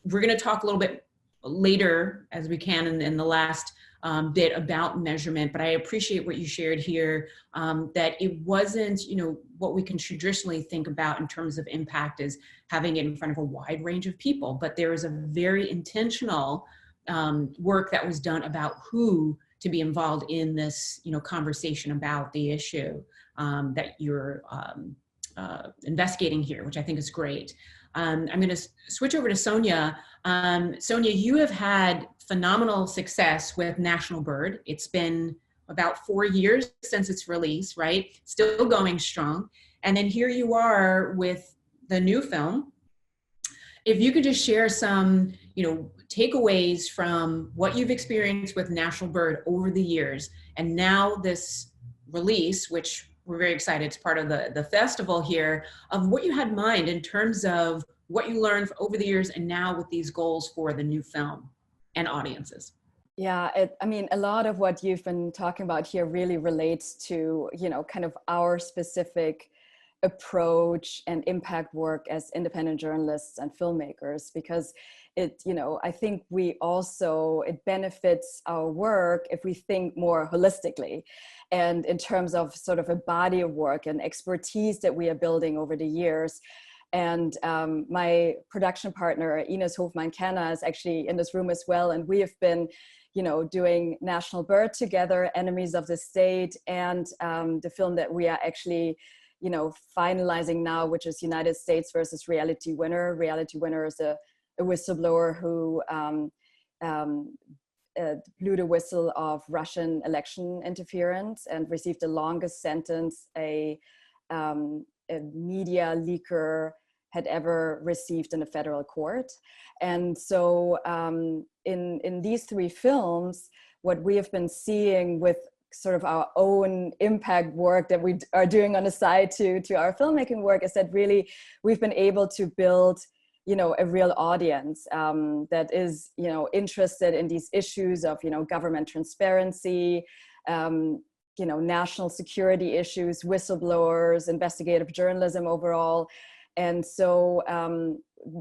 We're going to talk a little bit later, as we can in the last bit, about measurement, but I appreciate what you shared here, that it wasn't, what we can traditionally think about in terms of impact is having it in front of a wide range of people, but there is a very intentional work that was done about who to be involved in this, conversation about the issue that you're investigating here, which I think is great. I'm going to switch over to Sonia. Sonia, you have had phenomenal success with National Bird. It's been about 4 years since its release, right? Still going strong. And then here you are with the new film. If you could just share some, takeaways from what you've experienced with National Bird over the years, and now this release, which we're very excited, it's part of the festival here, of what you had in mind in terms of what you learned over the years and now with these goals for the new film and audiences. Yeah, a lot of what you've been talking about here really relates to, kind of our specific approach and impact work as independent journalists and filmmakers, because I think it benefits our work if we think more holistically and in terms of sort of a body of work and expertise that we are building over the years. And my production partner, Ines Hofmann-Kenner, is actually in this room as well. And we have been, doing National Bird together, Enemies of the State, and the film that we are actually, finalizing now, which is United States versus Reality Winner. Reality Winner is a whistleblower who blew the whistle of Russian election interference and received the longest sentence a media leaker had ever received in a federal court. And so in these three films, what we have been seeing with sort of our own impact work that we are doing on the side to our filmmaking work is that really we've been able to build a real audience that is, interested in these issues of, government transparency, national security issues, whistleblowers, investigative journalism overall. And so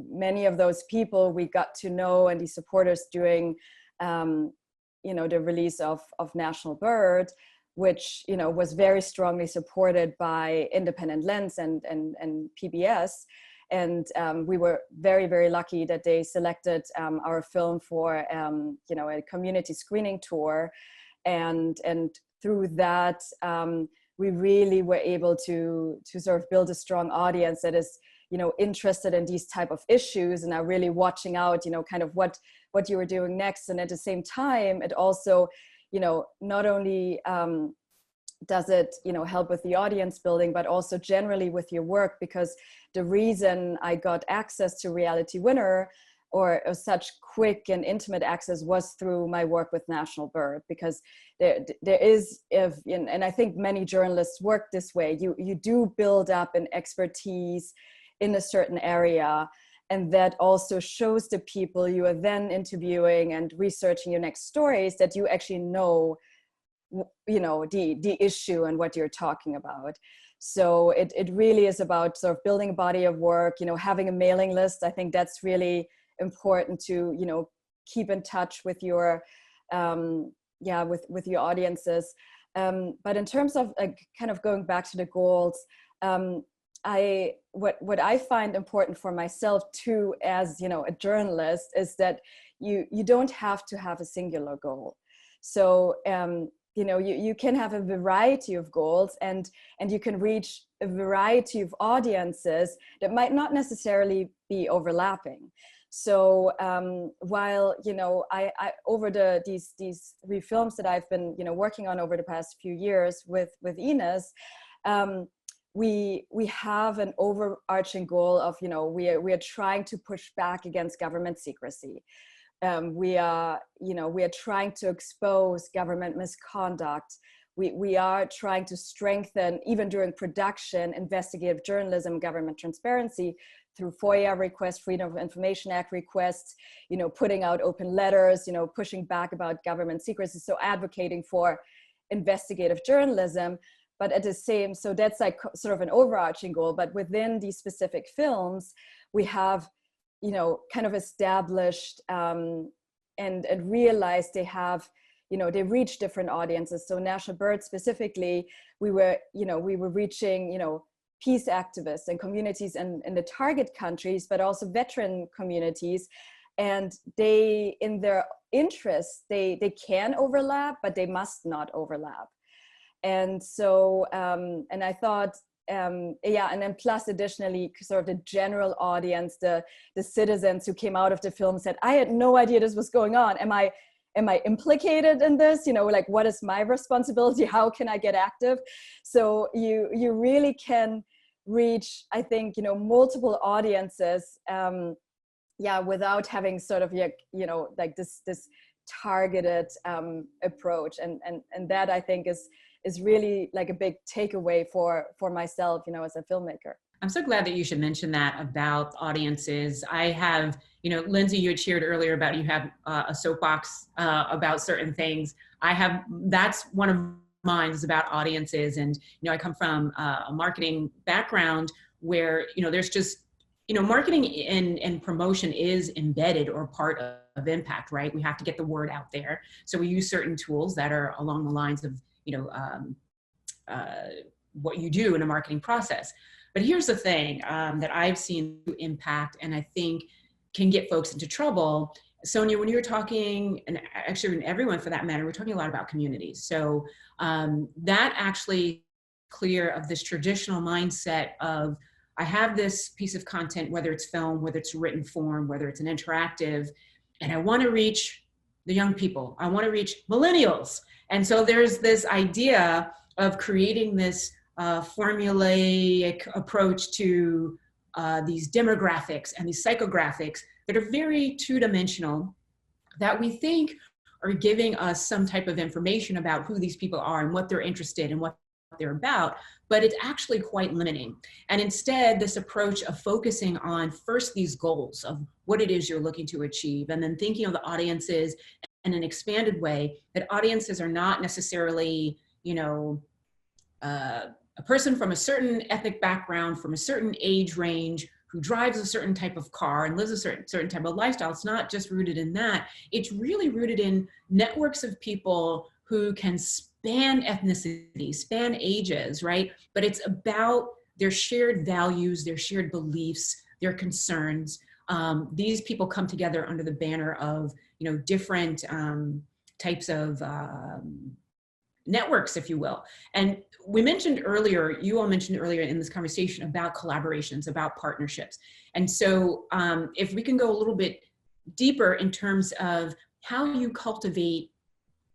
many of those people we got to know and these supporters during, the release of National Bird, which, was very strongly supported by Independent Lens and PBS. And we were very, very lucky that they selected our film for, a community screening tour. And through that, we really were able to sort of build a strong audience that is, interested in these type of issues and are really watching out, kind of what you were doing next. And at the same time, it also, not only does it, help with the audience building, but also generally with your work, because the reason I got access to Reality Winner or such quick and intimate access was through my work with National Bird, because there is, and I think many journalists work this way, you do build up an expertise in a certain area, and that also shows the people you are then interviewing and researching your next stories that you actually know the issue and what you're talking about. So it really is about sort of building a body of work, having a mailing list. I think that's really important to, keep in touch with your, with your audiences. But in terms of kind of going back to the goals, what I find important for myself too, as, a journalist, is that you don't have to have a singular goal. So, you can have a variety of goals and you can reach a variety of audiences that might not necessarily be overlapping. So while, I over these three films that I've been, working on over the past few years with Ines, we have an overarching goal of, we are trying to push back against government secrecy. We are trying to expose government misconduct. We are trying to strengthen, even during production, investigative journalism, government transparency through FOIA requests, Freedom of Information Act requests, putting out open letters, pushing back about government secrecy. So advocating for investigative journalism, but at the same, so that's like sort of an overarching goal. But within these specific films, we have kind of established and realized they have, they reach different audiences. So National Bird specifically, we were reaching, peace activists and communities in the target countries, but also veteran communities. And they, in their interests, they can overlap, but they must not overlap. And so, and I thought, and then plus additionally, sort of the general audience, the citizens who came out of the film said, I had no idea this was going on. Am I implicated in this? Like, what is my responsibility? How can I get active? So you really can reach, I think, multiple audiences, without having sort of, like this targeted approach. And that, I think, is really like a big takeaway for myself, as a filmmaker. I'm so glad that you should mention that about audiences. I have, Lindsay, you had shared earlier about you have a soapbox about certain things. That's one of mine, is about audiences. And, I come from a marketing background where, there's just, marketing and promotion is embedded or part of impact, right? We have to get the word out there. So we use certain tools that are along the lines of, what you do in a marketing process. But here's the thing that I've seen impact, and I think can get folks into trouble. Sonia, when you were talking, and actually everyone for that matter, we're talking a lot about communities. So that actually clear of this traditional mindset of, I have this piece of content, whether it's film, whether it's written form, whether it's an interactive, and I want to reach the young people. I want to reach millennials. And so there's this idea of creating this formulaic approach to these demographics and these psychographics that are very two-dimensional, that we think are giving us some type of information about who these people are and what they're interested in, what they're about, but it's actually quite limiting. And instead, this approach of focusing on first these goals of what it is you're looking to achieve, and then thinking of the audiences in an expanded way, that audiences are not necessarily, you know, a person from a certain ethnic background, from a certain age range, who drives a certain type of car and lives a certain type of lifestyle. It's not just rooted in that. It's really rooted in networks of people who can span ethnicity, span ages, right? But it's about their shared values, their shared beliefs, their concerns. These people come together under the banner of, you know, different types of networks, if you will. And we mentioned earlier, you all mentioned earlier in this conversation about collaborations, about partnerships. And so if we can go a little bit deeper in terms of how you cultivate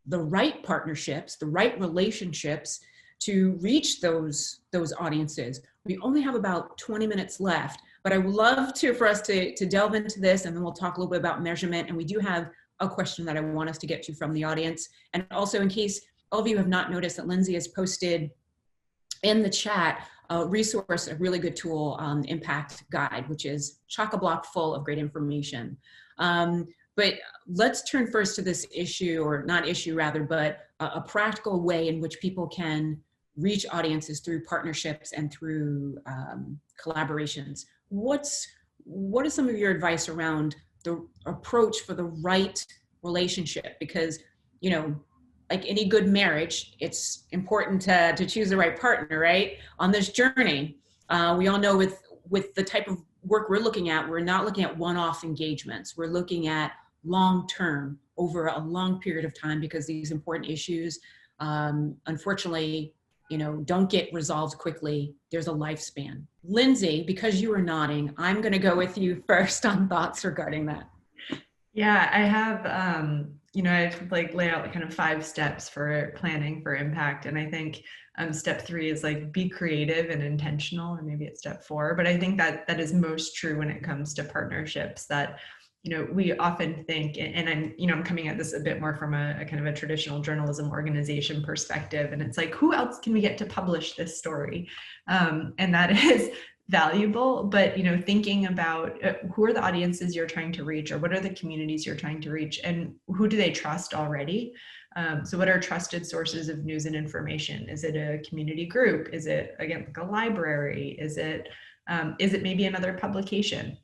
the right partnerships, the right relationships to reach those audiences. We only have about 20 minutes left, but I would love for us to delve into this, and then we'll talk a little bit about measurement. And we do have a question that I want us to get to from the audience. And also, in case all of you have not noticed, that Lindsay has posted in the chat a resource, a really good tool, Impact Guide, which is chock-a-block full of great information. But let's turn first to this issue, or not issue rather, but a practical way in which people can reach audiences through partnerships and through collaborations. What is some of your advice around the approach for the right relationship? Because, you know, like any good marriage, it's important to choose the right partner, right? On this journey, we all know with the type of work we're looking at, we're not looking at one-off engagements. We're looking at long-term, over a long period of time, because these important issues, unfortunately, you know, don't get resolved quickly. There's a lifespan. Lindsay, because you were nodding, I'm going to go with you first on thoughts regarding that. Yeah, I have, you know, I've like laid out kind of 5 steps for planning for impact. And I think step 3 is like be creative and intentional, or maybe it's step 4. But I think that is most true when it comes to partnerships, that, you know, we often think, and I'm coming at this a bit more from a kind of a traditional journalism organization perspective. And it's like, who else can we get to publish this story? And that is valuable, but, you know, thinking about who are the audiences you're trying to reach, or what are the communities you're trying to reach, and who do they trust already? So what are trusted sources of news and information? Is it a community group? Is it, again, like a library? Is it maybe another publication?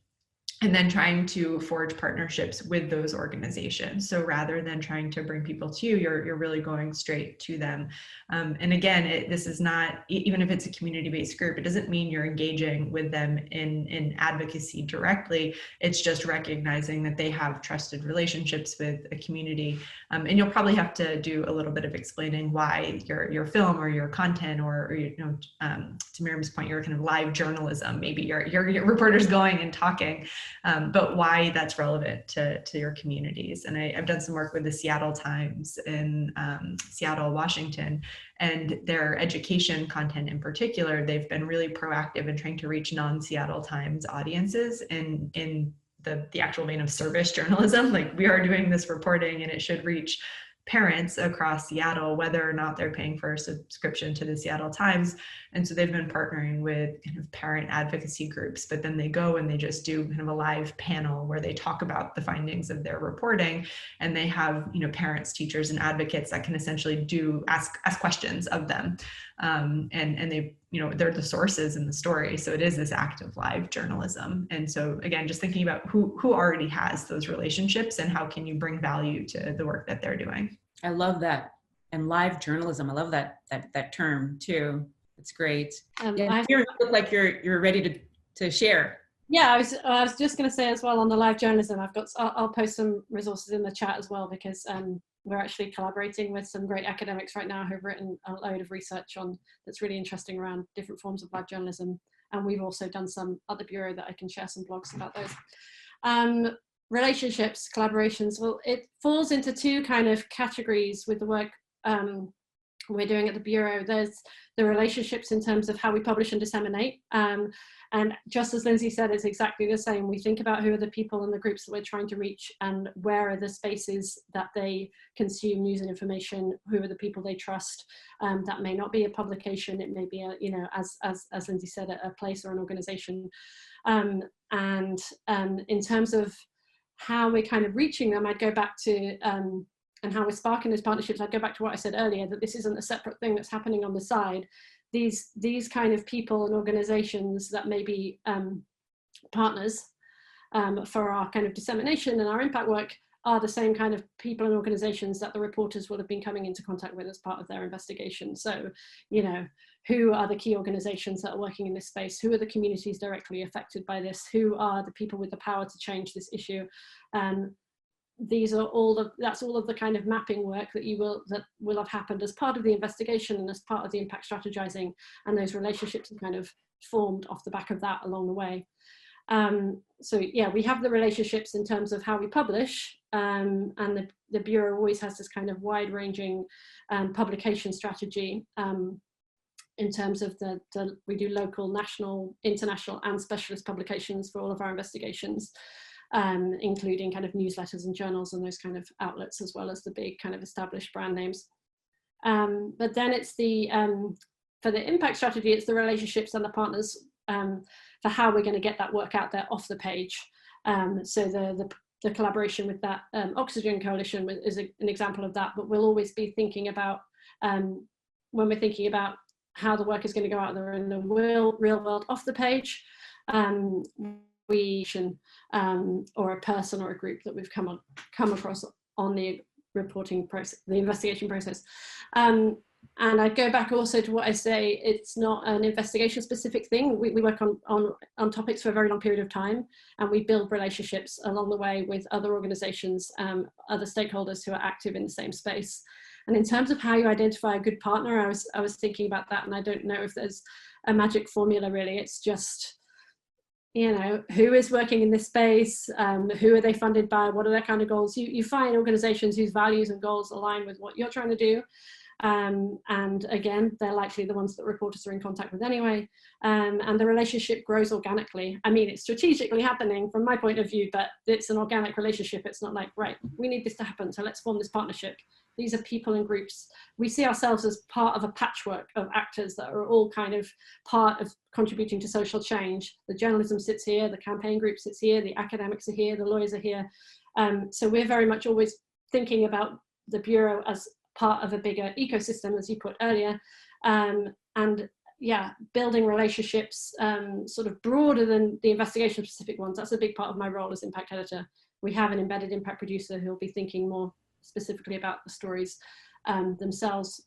And then trying to forge partnerships with those organizations. So rather than trying to bring people to you, you're really going straight to them. And again, this is not, even if it's a community-based group, it doesn't mean you're engaging with them in advocacy directly. It's just recognizing that they have trusted relationships with a community. And you'll probably have to do a little bit of explaining why your film or your content, or you know, to Miriam's point, your kind of live journalism, maybe your reporters going and talking. But why that's relevant to your communities. And I've done some work with the Seattle Times in Seattle, Washington, and their education content in particular. They've been really proactive in trying to reach non-Seattle Times audiences in the actual vein of service journalism. Like, we are doing this reporting and it should reach parents across Seattle, whether or not they're paying for a subscription to the Seattle Times. And so they've been partnering with kind of parent advocacy groups, but then they go and they just do kind of a live panel where they talk about the findings of their reporting. And they have, you know, parents, teachers, and advocates that can essentially ask questions of them. And they, you know, they're the sources in the story. So it is this act of live journalism. And so again, just thinking about who already has those relationships and how can you bring value to the work that they're doing. I love that. And live journalism, I love that term too. That's great. I You look like you're ready to share. Yeah, I was just going to say as well on the live journalism, I'll post some resources in the chat as well, because we're actually collaborating with some great academics right now who've written a load of research on that's really interesting around different forms of live journalism. And we've also done some at the Bureau that I can share some blogs about those. Relationships, collaborations, well, it falls into two kind of categories with the work we're doing at the Bureau. There's the relationships in terms of how we publish and disseminate. And just as Lindsay said, it's exactly the same. We think about who are the people and the groups that we're trying to reach, and where are the spaces that they consume news and information, who are the people they trust. That may not be a publication, it may be a, you know, as Lindsay said, a place or an organization. And in terms of how we're kind of reaching them, I'd go back to, and how we're sparking those partnerships, I'd go back to what I said earlier, that this isn't a separate thing that's happening on the side. These kind of people and organizations that may be partners for our kind of dissemination and our impact work are the same kind of people and organizations that the reporters will have been coming into contact with as part of their investigation. So, you know, who are the key organizations that are working in this space? Who are the communities directly affected by this? Who are the people with the power to change this issue? These are that's all of the kind of mapping work that will have happened as part of the investigation and as part of the impact strategizing, and those relationships are kind of formed off the back of that along the way. So yeah, we have the relationships in terms of how we publish, and the Bureau always has this kind of wide-ranging publication strategy in terms of we do local, national, international, and specialist publications for all of our investigations. Including kind of newsletters and journals and those kind of outlets, as well as the big kind of established brand names. But then it's for the impact strategy, it's the relationships and the partners for how we're going to get that work out there off the page. So the collaboration with that Oxygen Coalition is an example of that, but we'll always be thinking about, when we're thinking about how the work is going to go out there in the real world off the page, or a person or a group that we've come across on the reporting process, the investigation process. And I'd go back also to what I say, it's not an investigation specific thing. We work on topics for a very long period of time, and we build relationships along the way with other organizations, other stakeholders who are active in the same space. And in terms of how you identify a good partner, I was thinking about that, and I don't know if there's a magic formula really. It's just, you know, who is working in this space, who are they funded by, what are their kind of goals. You find organizations whose values and goals align with what you're trying to do, and again, they're likely the ones that reporters are in contact with anyway, and the relationship grows organically. I mean, it's strategically happening from my point of view, but it's an organic relationship. It's not like, right, we need this to happen, so let's form this partnership. These are people and groups. We see ourselves as part of a patchwork of actors that are all kind of part of contributing to social change. The journalism sits here, the campaign group sits here, the academics are here, the lawyers are here. So we're very much always thinking about the Bureau as part of a bigger ecosystem, as you put earlier. And yeah, building relationships sort of broader than the investigation specific ones. That's a big part of my role as impact editor. We have an embedded impact producer who'll be thinking more specifically about the stories themselves.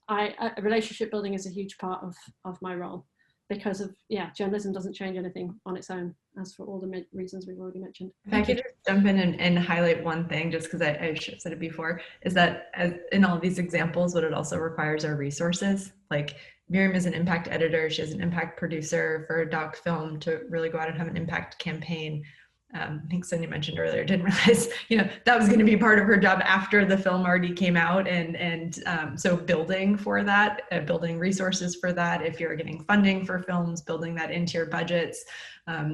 Relationship building is a huge part of my role, because of, yeah, journalism doesn't change anything on its own, as for all the reasons we've already mentioned. If I could just jump in and highlight one thing, just because I should have said it before, is that in all of these examples, what it also requires are resources. Like Miriam is an impact editor, she has an impact producer for a doc film to really go out and have an impact campaign. I think Sonia mentioned earlier, didn't realize, you know, that was going to be part of her job after the film already came out. And so building for that, building resources for that, if you're getting funding for films, building that into your budgets.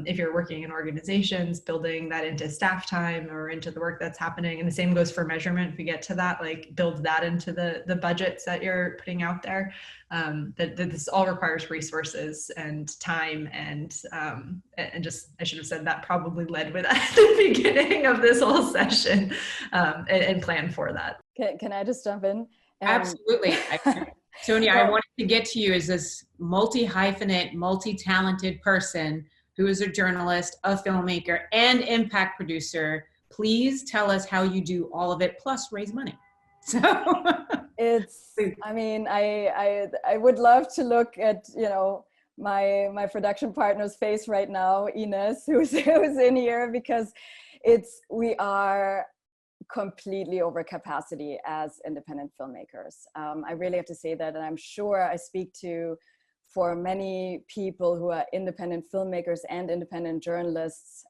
If you're working in organizations, building that into staff time or into the work that's happening. And the same goes for measurement. If we get to that, like build that into the budgets that you're putting out there. That this all requires resources and time, and just, I should have said that, probably led with at the beginning of this whole session, and plan for that. Can I just jump in? Absolutely. Sonia, I wanted to get to you as this multi-hyphenate, multi-talented person who is a journalist, a filmmaker, and impact producer. Please tell us how you do all of it, plus raise money. So I mean, I would love to look at, you know, my production partner's face right now, Ines, who's in here, because we are completely over capacity as independent filmmakers. I really have to say that, and I'm sure I speak for many people who are independent filmmakers and independent journalists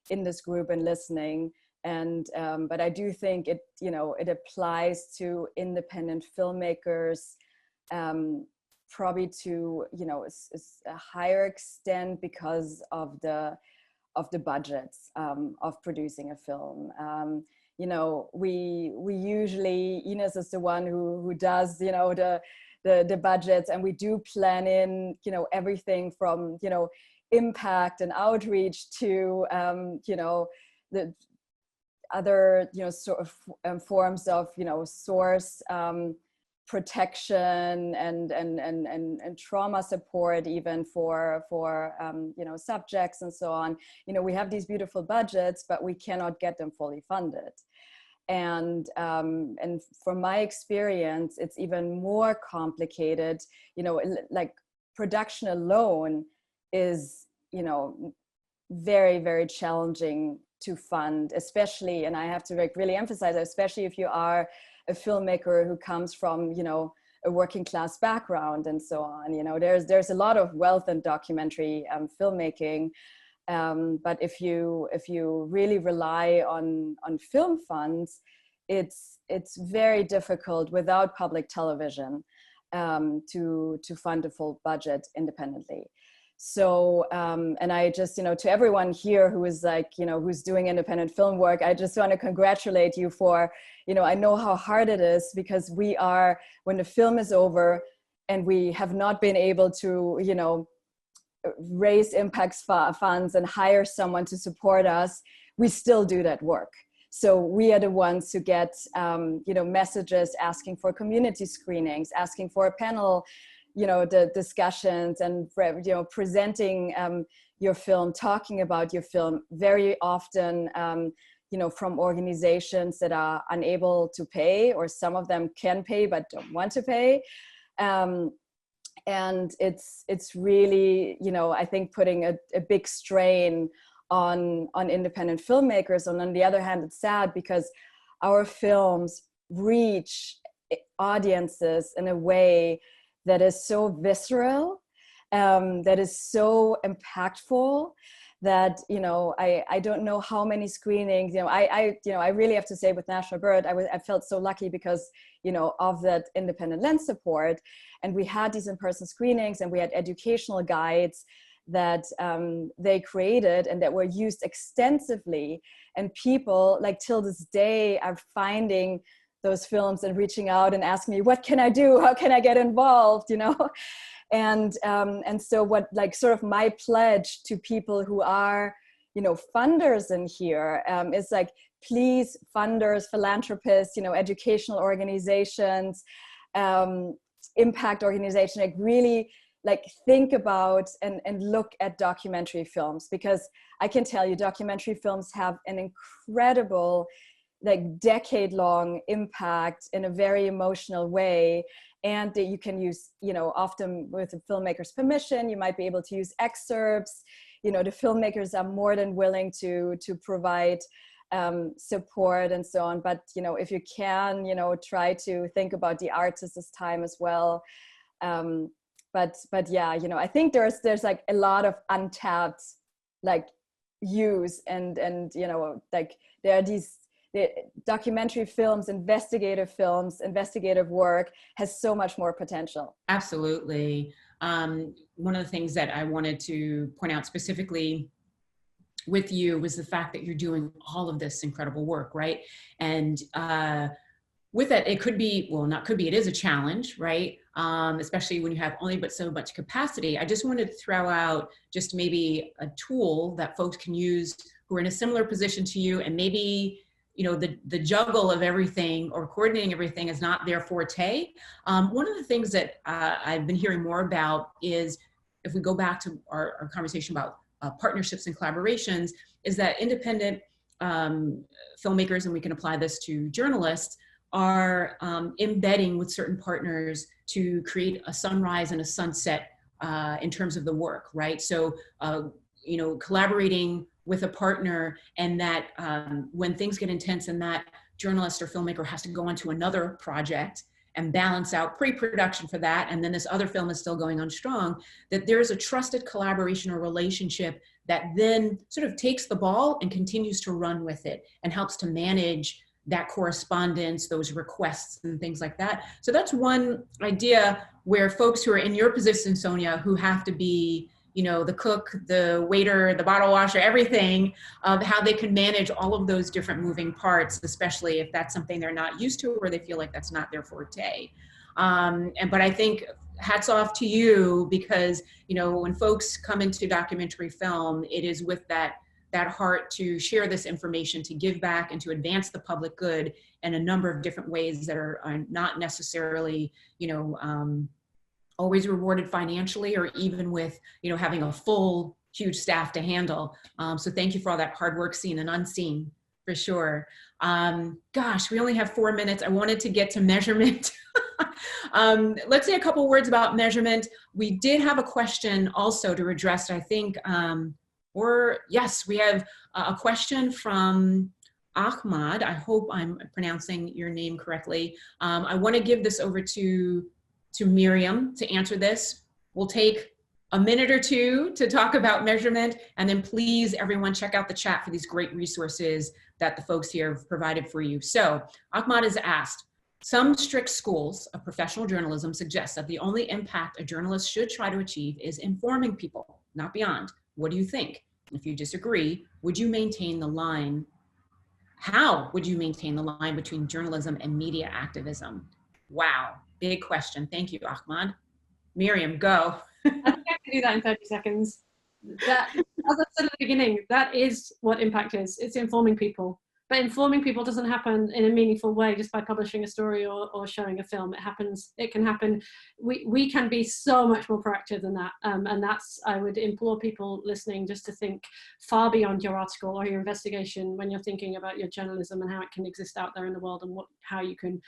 in this group and listening. And but I do think it, you know, it applies to independent filmmakers probably to, you know, a higher extent because of the budgets of producing a film. You know, we usually, Ines is the one who does, you know, the budgets, and we do plan in, you know, everything from, you know, impact and outreach to, you know, the other, you know, sort of forms of, you know, source protection and trauma support, even for you know, subjects and so on. You know, we have these beautiful budgets, but we cannot get them fully funded. And from my experience, it's even more complicated. You know, like production alone is, you know, very, very challenging to fund, especially, and I have to like really emphasize, especially if you are a filmmaker who comes from, you know, a working class background and so on. You know, there's a lot of wealth in documentary filmmaking, but if you really rely on film funds, it's very difficult without public television to fund a full budget independently. So, and I just, you know, to everyone here who is like, you know, who's doing independent film work, I just want to congratulate you for, you know, I know how hard it is, because we are, when the film is over and we have not been able to, you know, raise impact funds and hire someone to support us, we still do that work. So we are the ones who get, you know, messages asking for community screenings, asking for a panel, you know, the discussions, and, you know, presenting your film, talking about your film, very often, you know, from organizations that are unable to pay, or some of them can pay but don't want to pay. And it's really, you know, I think putting a big strain on independent filmmakers. And on the other hand, it's sad because our films reach audiences in a way that is so visceral, that is so impactful, that, you know, I don't know how many screenings, you know, I really have to say, with National Bird, I felt so lucky because, you know, of that independent lens support, and we had these in-person screenings, and we had educational guides that they created and that were used extensively, and people, like, till this day are finding those films and reaching out and asking me, what can I do? How can I get involved? You know? And so what, like, sort of my pledge to people who are, you know, funders in here is like, please, funders, philanthropists, you know, educational organizations, impact organizations, like, really, like, think about and look at documentary films, because I can tell you documentary films have an incredible, like, decade-long impact in a very emotional way. And that you can use, you know, often with the filmmaker's permission, you might be able to use excerpts. You know, the filmmakers are more than willing to provide support and so on. But, you know, if you can, you know, try to think about the artist's time as well. But yeah, you know, I think there's like a lot of untapped, like, use and you know, like, there are these, the documentary films, investigative work has so much more potential. Absolutely. One of the things that I wanted to point out specifically with you was the fact that you're doing all of this incredible work, right? And with that, it could be, well, not could be, it is a challenge, right? Especially when you have only but so much capacity. I just wanted to throw out just maybe a tool that folks can use who are in a similar position to you, and maybe, you know, the juggle of everything or coordinating everything is not their forte. One of the things that I've been hearing more about is, if we go back to our conversation about partnerships and collaborations, is that independent filmmakers, and we can apply this to journalists, are embedding with certain partners to create a sunrise and a sunset in terms of the work, right? So, you know, collaborating with a partner, and that when things get intense and that journalist or filmmaker has to go on to another project and balance out pre-production for that, and then this other film is still going on strong, that there's a trusted collaboration or relationship that then sort of takes the ball and continues to run with it and helps to manage that correspondence, those requests and things like that. So that's one idea where folks who are in your position, Sonia, who have to be, you know, the cook, the waiter, the bottle washer, everything, of how they can manage all of those different moving parts, especially if that's something they're not used to or they feel like that's not their forte. But I think hats off to you, because, you know, when folks come into documentary film, it is with that heart to share this information, to give back and to advance the public good in a number of different ways that are not necessarily, you know, always rewarded financially, or even with, you know, having a full, huge staff to handle. So thank you for all that hard work, seen and unseen, for sure. Gosh, we only have 4 minutes. I wanted to get to measurement. Let's say a couple words about measurement. We did have a question also to address, I think, yes, we have a question from Ahmad. I hope I'm pronouncing your name correctly. I want to give this over to Miriam to answer this. We'll take a minute or two to talk about measurement, and then please, everyone, check out the chat for these great resources that the folks here have provided for you. So Ahmad has asked, some strict schools of professional journalism suggest that the only impact a journalist should try to achieve is informing people, not beyond. What do you think? If you disagree, would you maintain the line? How would you maintain the line between journalism and media activism? Wow, big question. Thank you, Ahmad. Miriam, go. I think I can do that in 30 seconds. That, as I said at the beginning, that is what impact is. It's informing people. But informing people doesn't happen in a meaningful way just by publishing a story or showing a film. It can happen. We can be so much more proactive than that. And that's, I would implore people listening just to think far beyond your article or your investigation when you're thinking about your journalism and how it can exist out there in the world, and how you can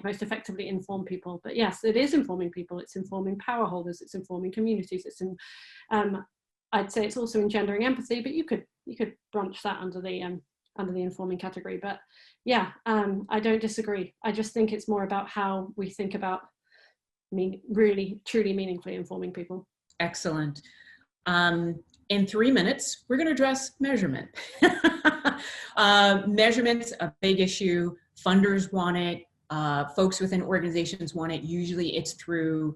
most effectively inform people. But yes, it is informing people. It's informing power holders. It's informing communities. I'd say it's also engendering empathy, but you could branch that under the informing category. But yeah, I don't disagree. I just think it's more about how we think about really truly meaningfully informing people. Excellent. In 3 minutes, we're going to address measurement. Measurement's a big issue. Funders want it. Folks within organizations want it. Usually it's through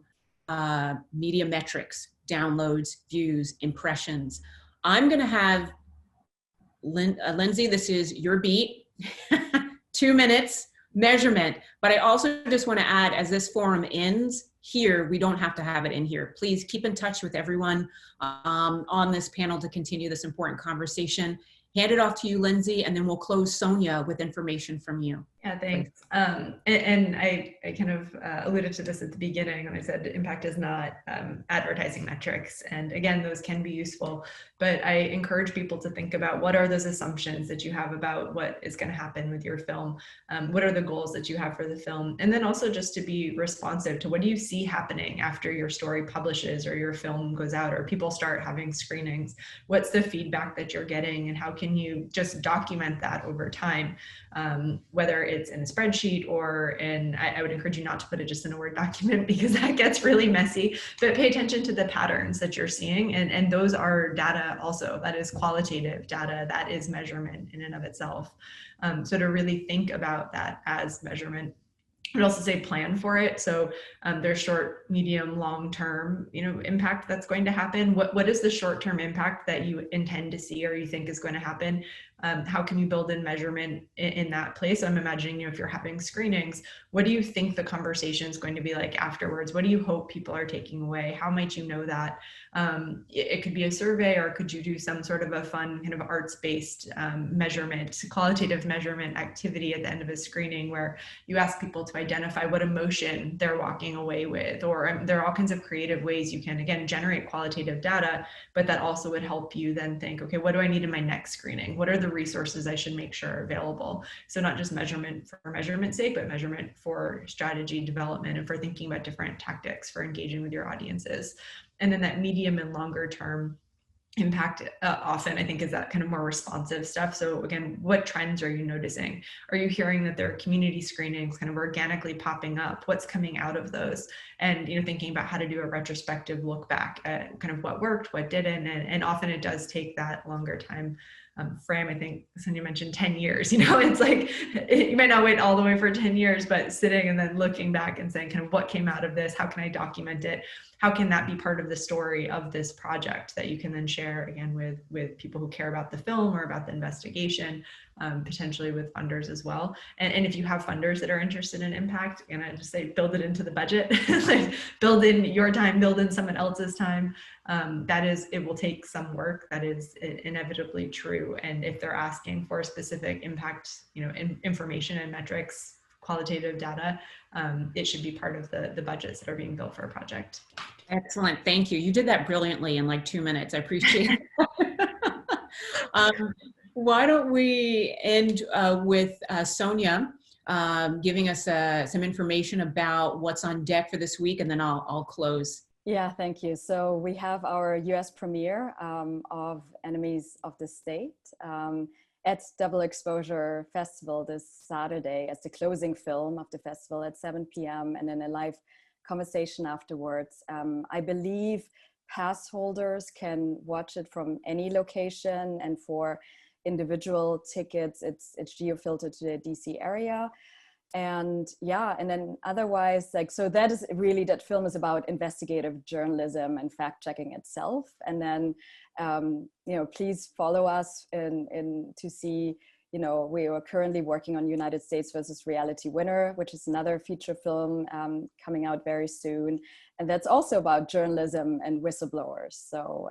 media metrics, downloads, views, impressions. I'm going to have Lindsay, this is your beat. 2 minutes, measurement. But I also just want to add, as this forum ends here, we don't have to have it in here. Please keep in touch with everyone on this panel to continue this important conversation. Hand it off to you, Lindsay, and then we'll close Sonia with information from you. Yeah, thanks. And I kind of alluded to this at the beginning when I said impact is not advertising metrics. And again, those can be useful, but I encourage people to think about what are those assumptions that you have about what is going to happen with your film? What are the goals that you have for the film? And then also just to be responsive to what do you see happening after your story publishes or your film goes out or people start having screenings? What's the feedback that you're getting, and how can you just document that over time? Whether it's in a spreadsheet or I would encourage you not to put it just in a Word document because that gets really messy, but pay attention to the patterns that you're seeing. And those are data also. That is qualitative data. That is measurement in and of itself. So to really think about that as measurement. I would also say plan for it. So there's short, medium, long-term, impact that's going to happen. What is the short-term impact that you intend to see or you think is going to happen? How can you build in measurement in that place? I'm imagining, if you're having screenings, what do you think the conversation is going to be like afterwards? What do you hope people are taking away? How might you know that? It could be a survey, or could you do some sort of a fun kind of arts-based measurement, qualitative measurement activity at the end of a screening where you ask people to identify what emotion they're walking away with, or there are all kinds of creative ways you can, again, generate qualitative data, but that also would help you then think, okay, what do I need in my next screening? What are the the resources I should make sure are available? So not just measurement for measurement's sake, but measurement for strategy development and for thinking about different tactics for engaging with your audiences. And then that medium and longer term impact often I think is that kind of more responsive stuff. So again, what trends are you noticing? Are you hearing that there are community screenings kind of organically popping up? What's coming out of those? And, you know, thinking about how to do a retrospective look back at kind of what worked, what didn't, and often it does take that longer time frame. I think Sonia mentioned 10 years, you know, it's like, you might not wait all the way for 10 years, but sitting and then looking back and saying kind of what came out of this, how can I document it? How can that be part of the story of this project that you can then share again with people who care about the film or about the investigation, potentially with funders as well. And if you have funders that are interested in impact, and I just say, build it into the budget, like build in your time, build in someone else's time. It will take some work. That is inevitably true. And if they're asking for specific impact, you know, information and metrics, qualitative data, it should be part of the budgets that are being built for a project. Excellent, thank you. You did that brilliantly in like 2 minutes. I appreciate it. Why don't we end with Sonia giving us some information about what's on deck for this week, and then I'll close. Yeah, thank you. So we have our US premiere of Enemies of the State at Double Exposure Festival this Saturday as the closing film of the festival at 7 p.m. and then a live conversation afterwards. I believe pass holders can watch it from any location, and for individual tickets, it's geo-filtered to the DC area. And yeah, and then otherwise, like, so that is really, that film is about investigative journalism and fact checking itself. And then, you know, please follow us in to see, you know, we are currently working on United States versus Reality Winner, which is another feature film coming out very soon. And that's also about journalism and whistleblowers. So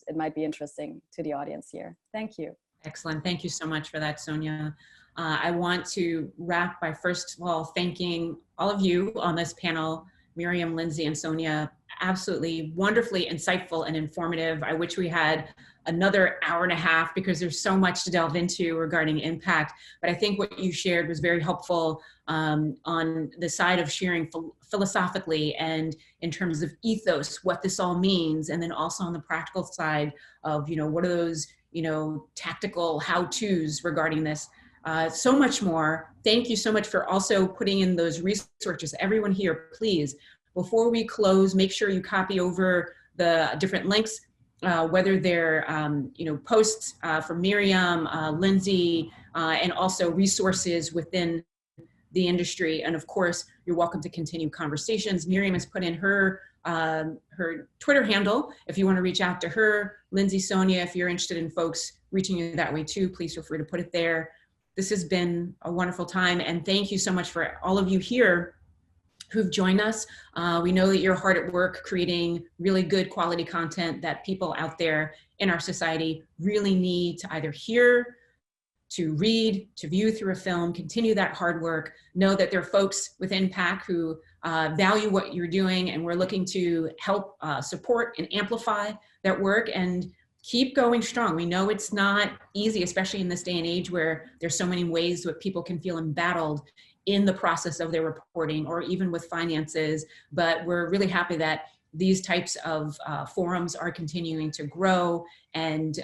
it might be interesting to the audience here. Thank you. Excellent. Thank you so much for that, Sonia. I want to wrap by first of all thanking all of you on this panel, Miriam, Lindsay, and Sonia. Absolutely wonderfully insightful and informative. I wish we had another hour and a half because there's so much to delve into regarding impact. But I think what you shared was very helpful on the side of sharing philosophically and in terms of ethos, what this all means. And then also on the practical side of, you know, what are those, you know, tactical how-tos regarding this. So much more. Thank you so much for also putting in those resources. Everyone here, please, before we close, make sure you copy over the different links, whether they're you know, posts from Miriam, Lindsay, and also resources within the industry. And of course, you're welcome to continue conversations. Miriam has put in her Twitter handle if you want to reach out to her. Lindsay, Sonia, if you're interested in folks reaching you that way too, please feel free to put it there. This has been a wonderful time, and thank you so much for all of you here who've joined us. We know that you're hard at work creating really good quality content that people out there in our society really need to either hear, to read, to view through a film. Continue that hard work. Know that there are folks within PAC who value what you're doing, and we're looking to help support and amplify that work and keep going strong. We know it's not easy, especially in this day and age where there's so many ways that people can feel embattled in the process of their reporting or even with finances, but we're really happy that these types of forums are continuing to grow, and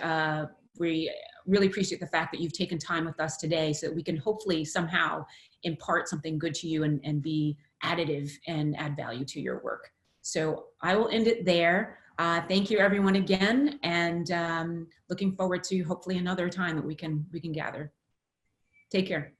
we really appreciate the fact that you've taken time with us today so that we can hopefully somehow impart something good to you and be additive and add value to your work. So I will end it there. Thank you everyone again, and looking forward to hopefully another time that we can gather. Take care.